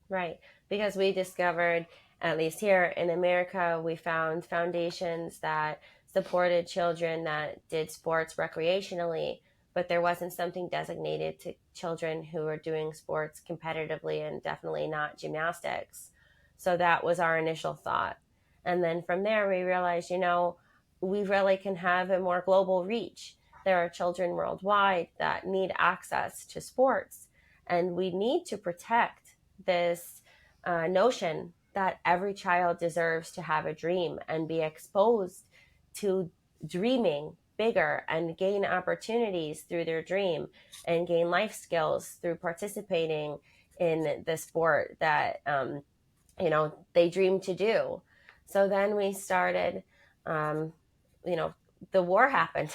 Right. Because we discovered, at least here in America, we found foundations that supported children that did sports recreationally, but there wasn't something designated to children who were doing sports competitively, and definitely not gymnastics. So that was our initial thought. And then from there, we realized, we really can have a more global reach. There are children worldwide that need access to sports, and we need to protect this notion that every child deserves to have a dream and be exposed to dreaming bigger and gain opportunities through their dream and gain life skills through participating in the sport that they dream to do. So then we started, the war happened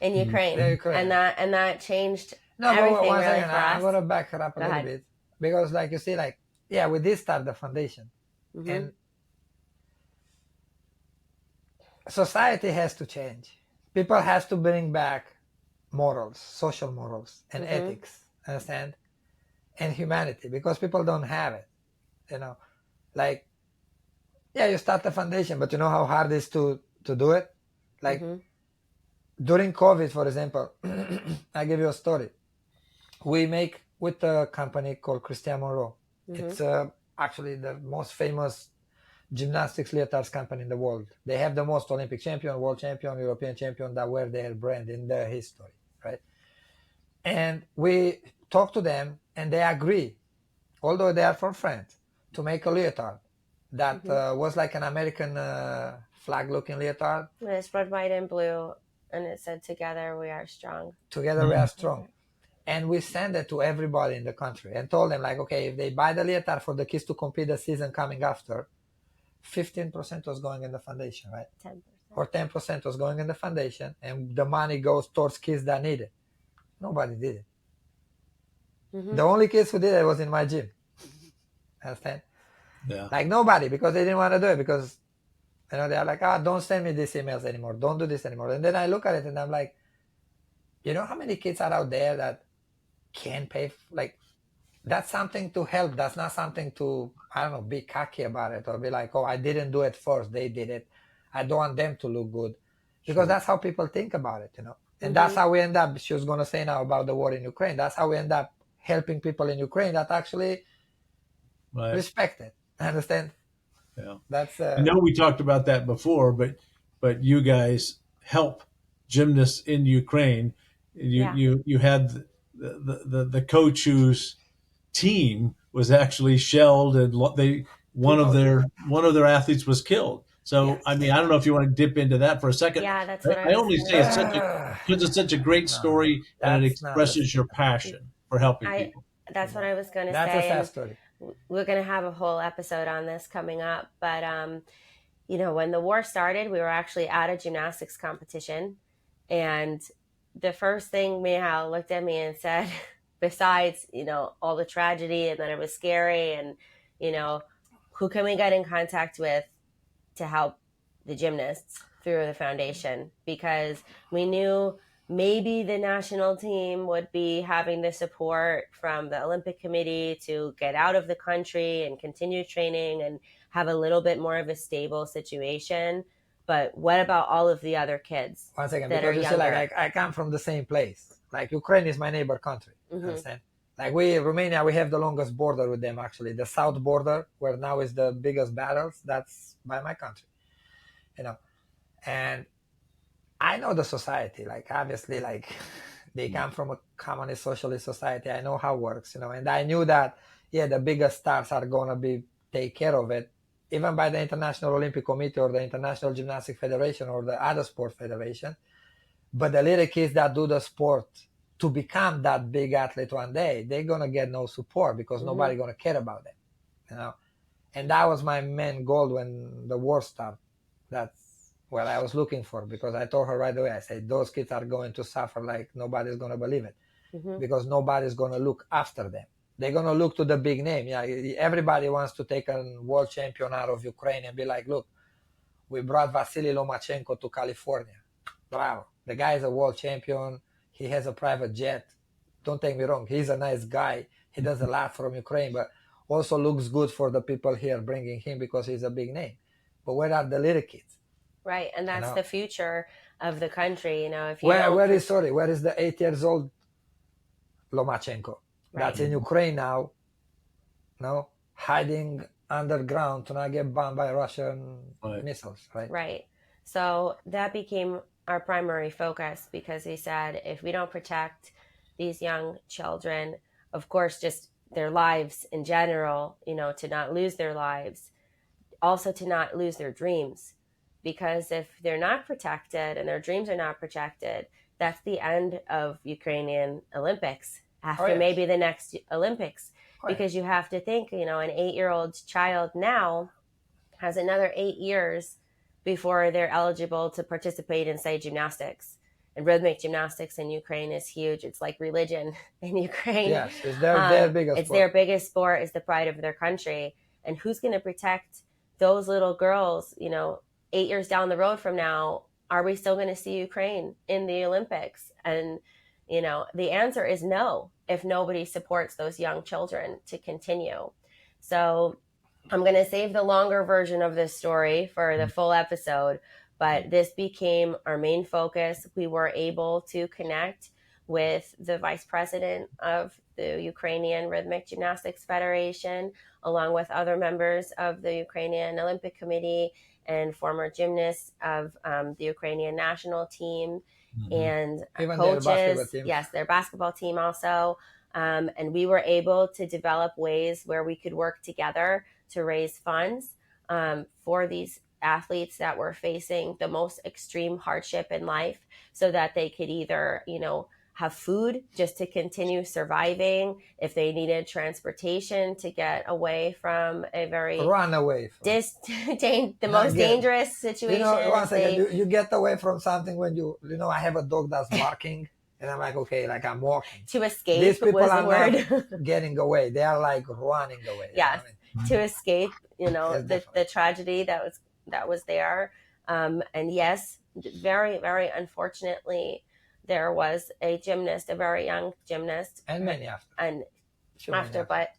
in Ukraine, and that changed everything. One really second, for us. I'm gonna back it up a little bit, because like you see, like, we did start the foundation, and society has to change. People have to bring back morals, social morals, and ethics, understand, and humanity, because people don't have it. Like, you start the foundation, but you know how hard it is to do it. Like during COVID, for example, I give you a story. We with a company called Christian Monroe. Mm-hmm. It's actually the most famous gymnastics leotards company in the world. They have the most Olympic champion, world champion, European champion that wear their brand in their history, right? And we talked to them, and they agree, although they are from France, to make a leotard that was like an American flag-looking leotard. It's red, white, and blue, and it said, "Together we are strong." Together we are strong. And we sent it to everybody in the country and told them, like, okay, if they buy the leotard for the kids to compete the season coming after, 15% was going in the foundation, right? 10%. Or 10% was going in the foundation, and the money goes towards kids that need it. Nobody did it. Mm-hmm. The only kids who did it was in my gym. Understand? Yeah. Like nobody, because they didn't want to do it, because they're like, don't send me these emails anymore. Don't do this anymore. And then I look at it and I'm like, you know how many kids are out there that can't pay? Like, that's something to help. That's not something to, I don't know, be cocky about it or be like, oh, I didn't do it first. They did it. I don't want them to look good. Because that's how people think about it, And that's how we end up, she was going to say now about the war in Ukraine. That's how we end up helping people in Ukraine that actually respect it. Understand? Yeah. That's. I know we talked about that before, but you guys help gymnasts in Ukraine. You had the coach whose team was actually shelled, and one of their athletes was killed. So I mean, I don't know if you want to dip into that for a second. Yeah, that's what I only say it's because it's such a great story, and it expresses your passion for helping people. That's what I was going to say. That's a sad story. We're going to have a whole episode on this coming up. But, when the war started, we were actually at a gymnastics competition. And the first thing Michal looked at me and said, besides, all the tragedy and that it was scary and, who can we get in contact with to help the gymnasts through the foundation? Because we knew maybe the national team would be having the support from the Olympic Committee to get out of the country and continue training and have a little bit more of a stable situation. But what about all of the other kids? 1 second, that because are you see, like I come from the same place. Like Ukraine is my neighbor country. Understand? Like Romania, we have the longest border with them actually. The south border, where now is the biggest battles, that's by my country. And I know the society, like obviously, like they come from a communist socialist society. I know how it works, and I knew that, the biggest stars are going to take care of it, even by the International Olympic Committee or the International Gymnastics Federation or the other sport federation. But the little kids that do the sport to become that big athlete one day, they're going to get no support because nobody's going to care about them, And that was my main goal when the war started. That's what I was looking for, because I told her right away, I said, those kids are going to suffer like nobody's going to believe it, because nobody's going to look after them. They're going to look to the big name. Yeah, everybody wants to take a world champion out of Ukraine and be like, look, we brought Vasily Lomachenko to California. Bravo. The guy is a world champion. He has a private jet. Don't take me wrong. He's a nice guy. He does a lot from Ukraine, but also looks good for the people here bringing him because he's a big name. But where are the little kids? Right, and that's the future of the country. If you where is the 8 years old Lomachenko? Right. That's in Ukraine now. No, hiding underground to not get bombed by Russian missiles. Right. Right. So that became our primary focus, because he said, if we don't protect these young children, of course, just their lives in general, to not lose their lives, also to not lose their dreams. Because if they're not protected and their dreams are not protected, that's the end of Ukrainian Olympics after maybe the next Olympics. Because you have to think, an 8-year-old child now has another 8 years before they're eligible to participate in, say, gymnastics. And rhythmic gymnastics in Ukraine is huge. It's like religion in Ukraine. Yes, it's their biggest It's sport. their biggest sport. It's the pride of their country. And who's going to protect those little girls, 8 years down the road from now? Are we still going to see Ukraine in the Olympics? And, the answer is no, if nobody supports those young children to continue. So I'm going to save the longer version of this story for the full episode, but this became our main focus. We were able to connect with the vice president of the Ukrainian Rhythmic Gymnastics Federation, along with other members of the Ukrainian Olympic Committee and former gymnasts of the Ukrainian national team, and Even their basketball coaches. teams. Yes, their basketball team also. And we were able to develop ways where we could work together to raise funds for these athletes that were facing the most extreme hardship in life, so that they could either, have food just to continue surviving, if they needed transportation to get away from a very Run away from. the most dangerous situation. One second, you get away from something when I have a dog that's barking, and I'm like, okay, like I'm walking. To escape. These people was are the word. not getting away; they are like running away. Yes, to escape, the tragedy that was there. And yes, very, very unfortunately, there was a gymnast, a very young gymnast, and many after. And but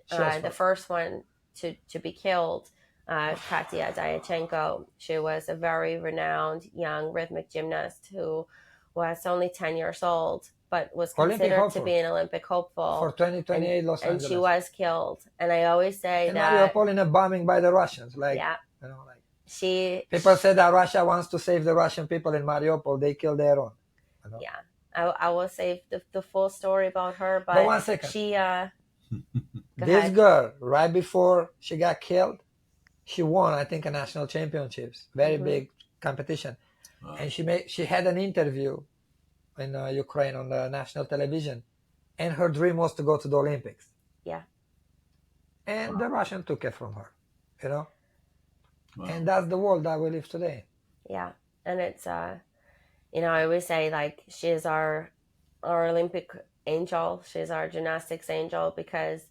the first one to be killed, Katya Diachenko, she was a very renowned young rhythmic gymnast who was only 10 years old, but was considered to be an Olympic hopeful for 2028 Los Angeles. And she was killed. And I always say that Mariupol in a bombing by the Russians, people say that Russia wants to save the Russian people in Mariupol. They kill their own. Yeah, I will save the full story about her, but 1 second. She this girl, right before she got killed, she won, I think, a national championships, very big competition. Wow. And she had an interview in Ukraine on the national television, and her dream was to go to the Olympics. Yeah. And the Russian took it from her, Wow. And that's the world that we live today. Yeah, and it's I always say, like, she's our Olympic angel. She's our gymnastics angel, because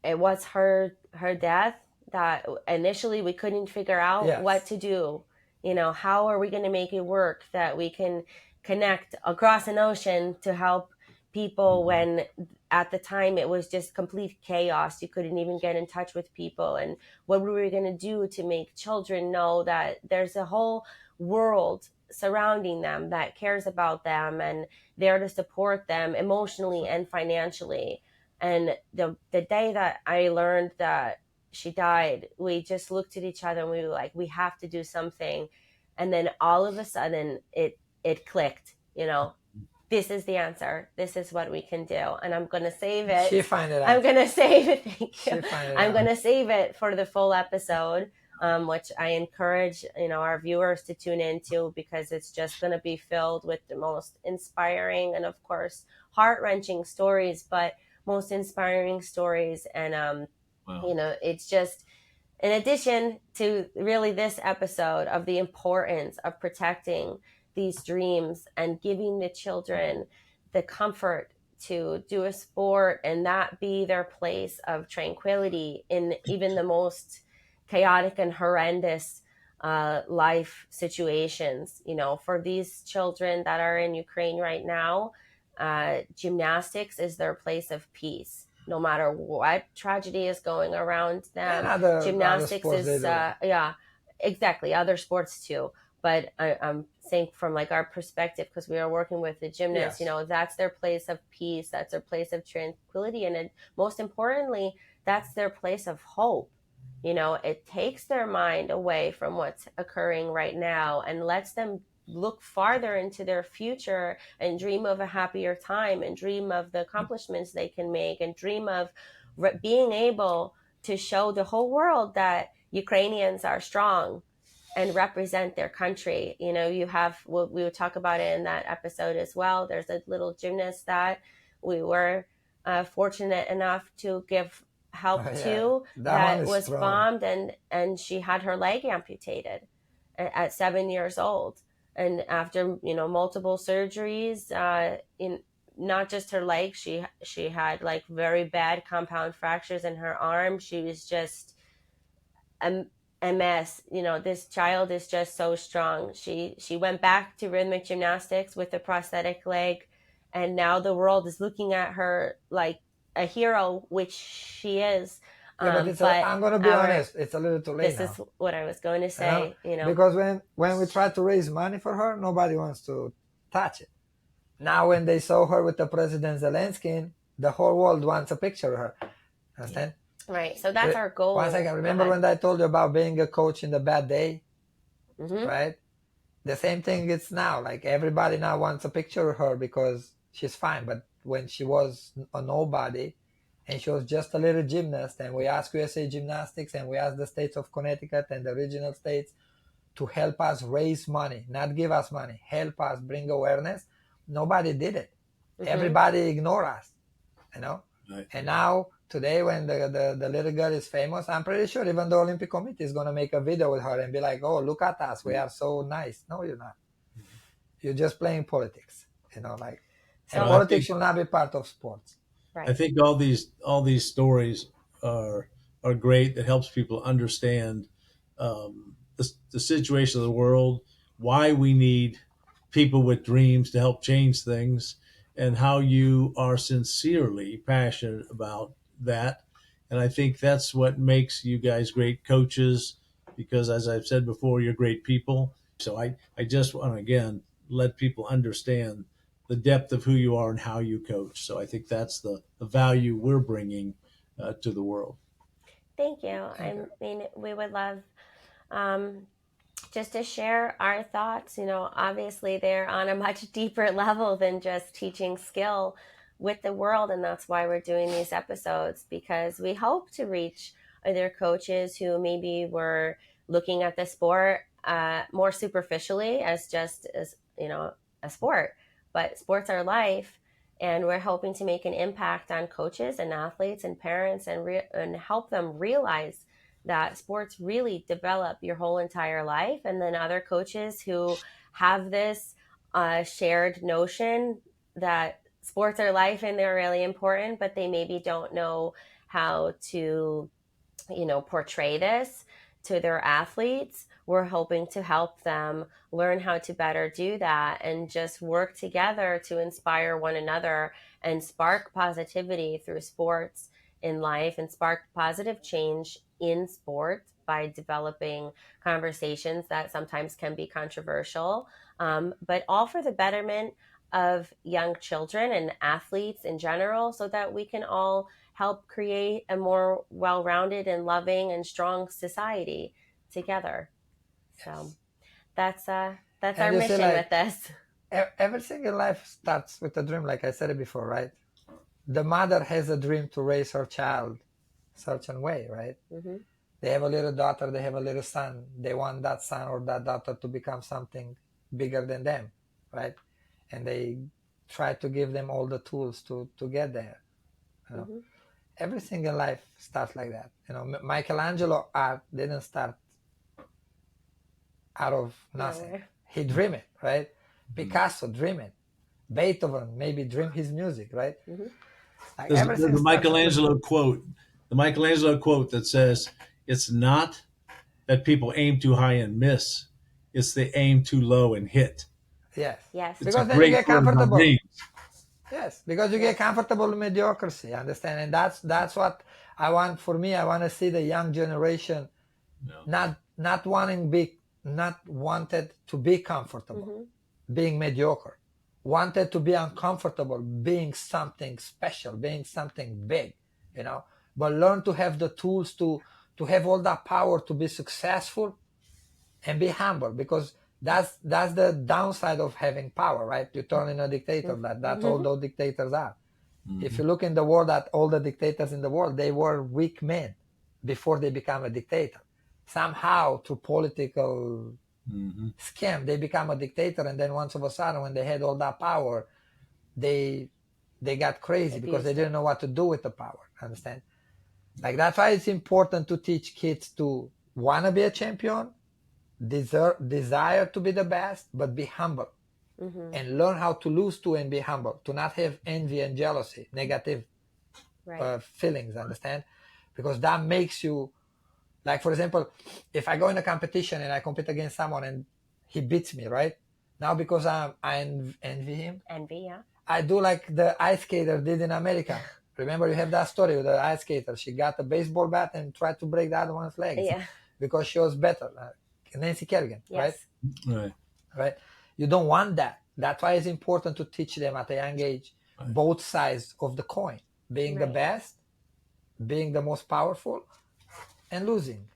it was her death that initially we couldn't figure out what to do. How are we going to make it work that we can connect across an ocean to help people when at the time it was just complete chaos. You couldn't even get in touch with people. And what were we going to do to make children know that there's a whole world surrounding them that cares about them and there to support them emotionally and financially. And the day that I learned that she died, we just looked at each other and we were like, we have to do something. And then all of a sudden it clicked, this is the answer. This is what we can do. And I'm going to save it. She find it out. I'm going to save it. Thank you. I'm going to save it for the full episode. Which I encourage, our viewers to tune into, because it's just going to be filled with the most inspiring and, of course, heart-wrenching stories, but most inspiring stories. And, it's just, in addition to really this episode of the importance of protecting these dreams and giving the children the comfort to do a sport and that be their place of tranquility in even the most chaotic and horrendous life situations. For these children that are in Ukraine right now, gymnastics is their place of peace. No matter what tragedy is going around them, gymnastics is exactly, other sports too. But I'm saying from our perspective, because we are working with the gymnasts, that's their place of peace, that's their place of tranquility, and most importantly, that's their place of hope. It takes their mind away from what's occurring right now and lets them look farther into their future and dream of a happier time and dream of the accomplishments they can make and dream of being able to show the whole world that Ukrainians are strong and represent their country. We would talk about it in that episode as well. There's a little gymnast that we were fortunate enough to give help to that was bombed, and she had her leg amputated at 7 years old. And after, multiple surgeries, in not just her leg, she had very bad compound fractures in her arm. She was just a mess. This child is just so strong. She went back to rhythmic gymnastics with a prosthetic leg, and now the world is looking at her like a hero, which she is. But I'm going to be honest, it's a little too late. This is what I was going to say. Because when we try to raise money for her, nobody wants to touch it. Now when they saw her with the President Zelensky, the whole world wants a picture of her. Understand? Right. So that's our goal. One second. Remember when I told you about being a coach in the bad day? Mm-hmm. Right? The same thing it's now. Like everybody now wants a picture of her because she's fine. But when she was a nobody and she was just a little gymnast, and we asked USA Gymnastics and we asked the states of Connecticut and the regional states to help us raise money, not give us money, help us bring awareness. Nobody did it. Mm-hmm. Everybody ignored us, you know? Right. And now, today, when the little girl is famous, I'm pretty sure even the Olympic Committee is going to make a video with her and be like, oh, look at us. We are so nice. No, you're not. You're just playing politics, you know, like, and politics should not be part of sports. Right. I think all these stories are great. That helps people understand the situation of the world, why we need people with dreams to help change things, and how you are sincerely passionate about that. And I think that's what makes you guys great coaches, because as I've said before, you're great people. So I just want to, again, let people understand the depth of who you are and how you coach. So I think that's the value we're bringing to the world. Thank you. I mean, we would love just to share our thoughts. You know, obviously they're on a much deeper level than just teaching skill with the world. And that's why we're doing these episodes, because we hope to reach other coaches who maybe were looking at the sport more superficially as just as, you know, a sport. But sports are life, and we're hoping to make an impact on coaches and athletes and parents and help them realize that sports really develop your whole entire life. And then other coaches who have this shared notion that sports are life and they're really important, but they maybe don't know how to, you know, portray this to their athletes. We're hoping to help them learn how to better do that and just work together to inspire one another and spark positivity through sports in life and spark positive change in sports by developing conversations that sometimes can be controversial, but all for the betterment of young children and athletes in general, so that we can all help create a more well-rounded and loving and strong society together. So that's our mission with this. Everything in life starts with a dream, like I said it before, right? The mother has a dream to raise her child a certain way, right? Mm-hmm. They have a little daughter, they have a little son. They want that son or that daughter to become something bigger than them, right? And they try to give them all the tools to get there. You know? Mm-hmm. Everything in life starts like that. You know, Michelangelo art didn't start out of nothing. No. He dreamed it, right? Mm-hmm. Picasso dreamed it. Beethoven maybe dreamed his music, right? Mm-hmm. Like there's the Michelangelo quote. The Michelangelo quote that says, "It's not that people aim too high and miss; it's they aim too low and hit." Yes, yes. It's because then you get comfortable. Yes, because you get comfortable with mediocrity. Understand? And that's what I want. For me, I want to see the young generation not wanted to be comfortable, mm-hmm. being mediocre, wanted to be uncomfortable, being something special, being something big, you know. But learn to have the tools to have all that power to be successful and be humble, because that's the downside of having power, right? You turn in a dictator. That's mm-hmm. all those dictators are. Mm-hmm. If you look in the world at all the dictators in the world, they were weak men before they become a dictator. Somehow, through political mm-hmm. scam, they become a dictator, and then once of a sudden, when they had all that power, they got crazy because they didn't know what to do with the power. Understand? Like, that's why it's important to teach kids to want to be a champion, desire to be the best, but be humble, mm-hmm. and learn how to lose to and be humble, to not have envy and jealousy, negative feelings. Understand? Because that makes you, like, for example, if I go in a competition and I compete against someone and he beats me, right? Now, because I envy him. Envy, yeah. I do like the ice skater did in America. Remember, you have that story with the ice skater. She got a baseball bat and tried to break the other one's legs, because she was better. Nancy Kerrigan, yes. right? Right. You don't want that. That's why it's important to teach them at a young age both sides of the coin, being the best, being the most powerful, and losing.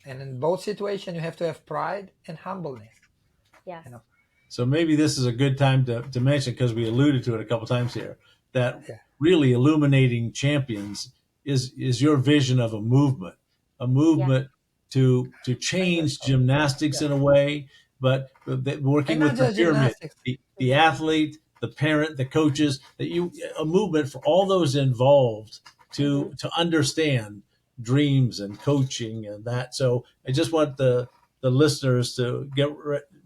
And in both situations, you have to have pride and humbleness. Yes. So maybe this is a good time to mention, because we alluded to it a couple times here, that really Illuminating Champions is your vision of a movement to change gymnastics in a way, but working with the pyramid, the athlete, the parent, the coaches, a movement for all those involved to understand dreams and coaching and that. So I just want the listeners to get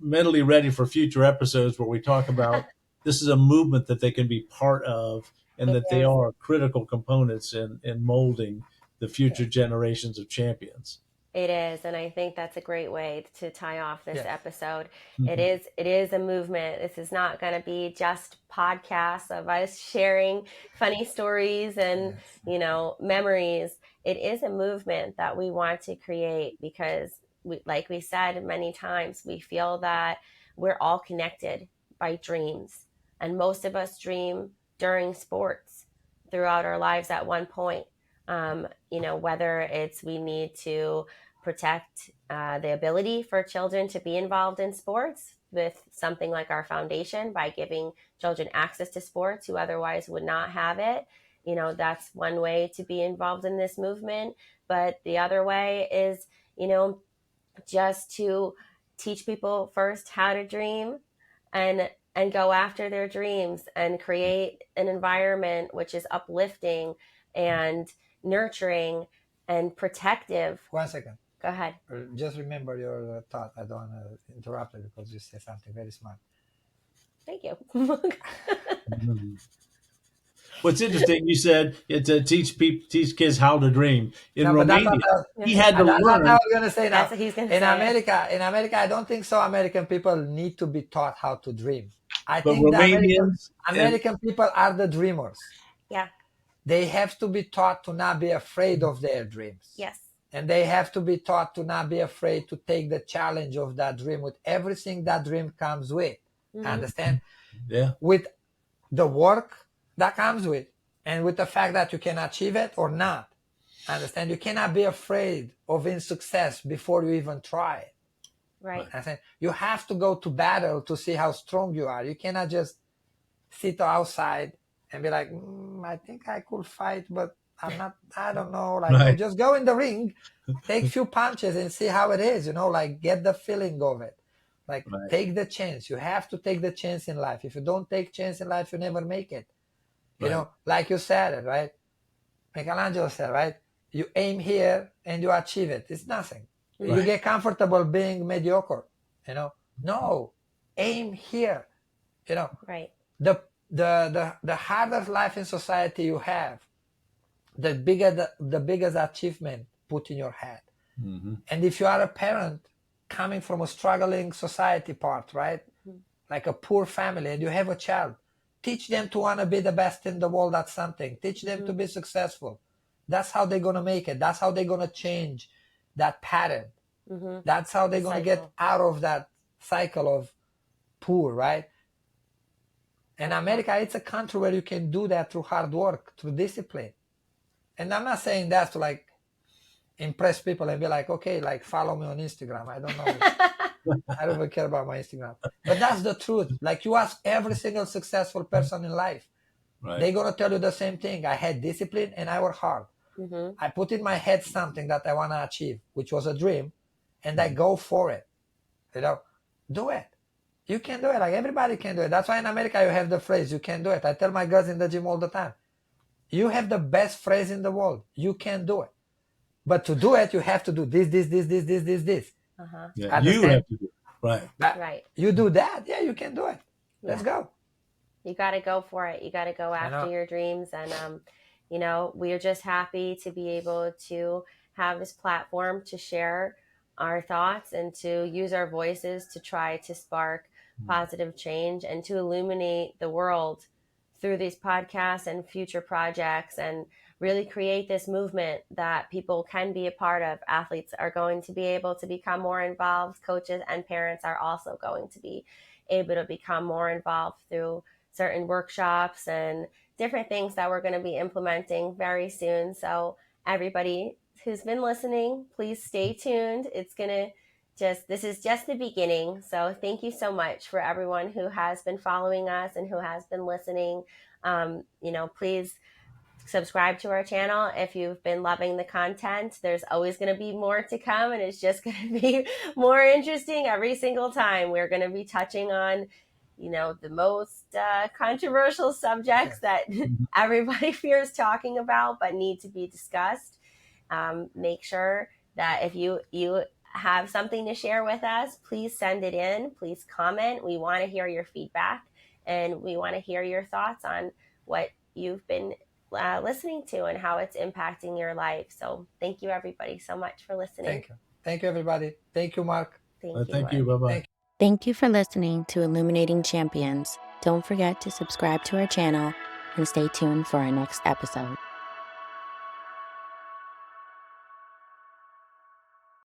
mentally ready for future episodes where we talk about this is a movement that they can be part of, and that they are critical components in molding the future generations of champions. It is, and I think that's a great way to tie off this episode. It is a movement. This is not going to be just podcasts of us sharing funny stories and memories. It is a movement that we want to create because, like we said many times, we feel that we're all connected by dreams, and most of us dream during sports throughout our lives at one point. Whether it's we need to protect the ability for children to be involved in sports with something like our foundation by giving children access to sports who otherwise would not have it. That's one way to be involved in this movement. But the other way is, just to teach people first how to dream and go after their dreams and create an environment which is uplifting and nurturing and protective. 1 second. Go ahead. Just remember your thought. I don't want to interrupt it because you said something very smart. Thank you. What's interesting, you said to teach kids how to dream. In Romania, he had to learn. That's what I was going to say now. That's what he's going to say. In America, I don't think so. American people need to be taught how to dream. I But think Romanians, American people are the dreamers. Yeah. They have to be taught to not be afraid of their dreams. Yes. And they have to be taught to not be afraid to take the challenge of that dream with everything that dream comes with. Understand? Yeah. With the work that comes with, and with the fact that you can achieve it or not. Understand? You cannot be afraid of insuccess before you even try it. Right. Understand? You have to go to battle to see how strong you are. You cannot just sit outside and be like, I think I could fight, but I'm not, I don't know. Like, just go in the ring, take a few punches and see how it is, like get the feeling of it. Like, take the chance. You have to take the chance in life. If you don't take chance in life, you never make it. Like you said it, right? Michelangelo said, right? You aim here and you achieve it. It's nothing. You get comfortable being mediocre, No, aim here, Right. The harder life in society you have, the biggest achievement put in your head. And if you are a parent coming from a struggling society part, right? Like a poor family, and you have a child, teach them to want to be the best in the world at something. Teach them to be successful. That's how they're going to make it. That's how they're going to change that pattern. That's how they're going to get out of that cycle of poor, right? And America, it's a country where you can do that through hard work, through discipline. And I'm not saying that to like impress people and be like, okay, like follow me on Instagram. I don't know. I don't even care about my Instagram. But that's the truth. Like, you ask every single successful person in life, they're going to tell you the same thing. I had discipline and I work hard. I put in my head something that I want to achieve, which was a dream, and I go for it. Do it. You can do it. Like, everybody can do it. That's why in America you have the phrase, you can do it. I tell my girls in the gym all the time, you have the best phrase in the world. You can do it. But to do it, you have to do this. Yeah, you have to do it. Right. You do that, yeah, you can do it. Let's go. You got to go for it. You got to go after your dreams. And, we are just happy to be able to have this platform to share our thoughts and to use our voices to try to spark positive change and to illuminate the world through these podcasts and future projects, and really create this movement that people can be a part of. Athletes are going to be able to become more involved. Coaches and parents are also going to be able to become more involved through certain workshops and different things that we're going to be implementing very soon. So everybody who's been listening, please stay tuned. It's going to this is just the beginning. So thank you so much for everyone who has been following us and who has been listening. Please subscribe to our channel if you've been loving the content. There's always going to be more to come, and it's just going to be more interesting every single time. We're going to be touching on, the most controversial subjects that everybody fears talking about but need to be discussed. Make sure that if you have something to share with us, please send it in. Please comment. We want to hear your feedback, and we want to hear your thoughts on what you've been listening to and how it's impacting your life. So thank you, everybody, so much for listening. Thank you, everybody. Thank you, Mark. Thank you. Bye-bye. Thank you for listening to Illuminating Champions. Don't forget to subscribe to our channel and stay tuned for our next episode.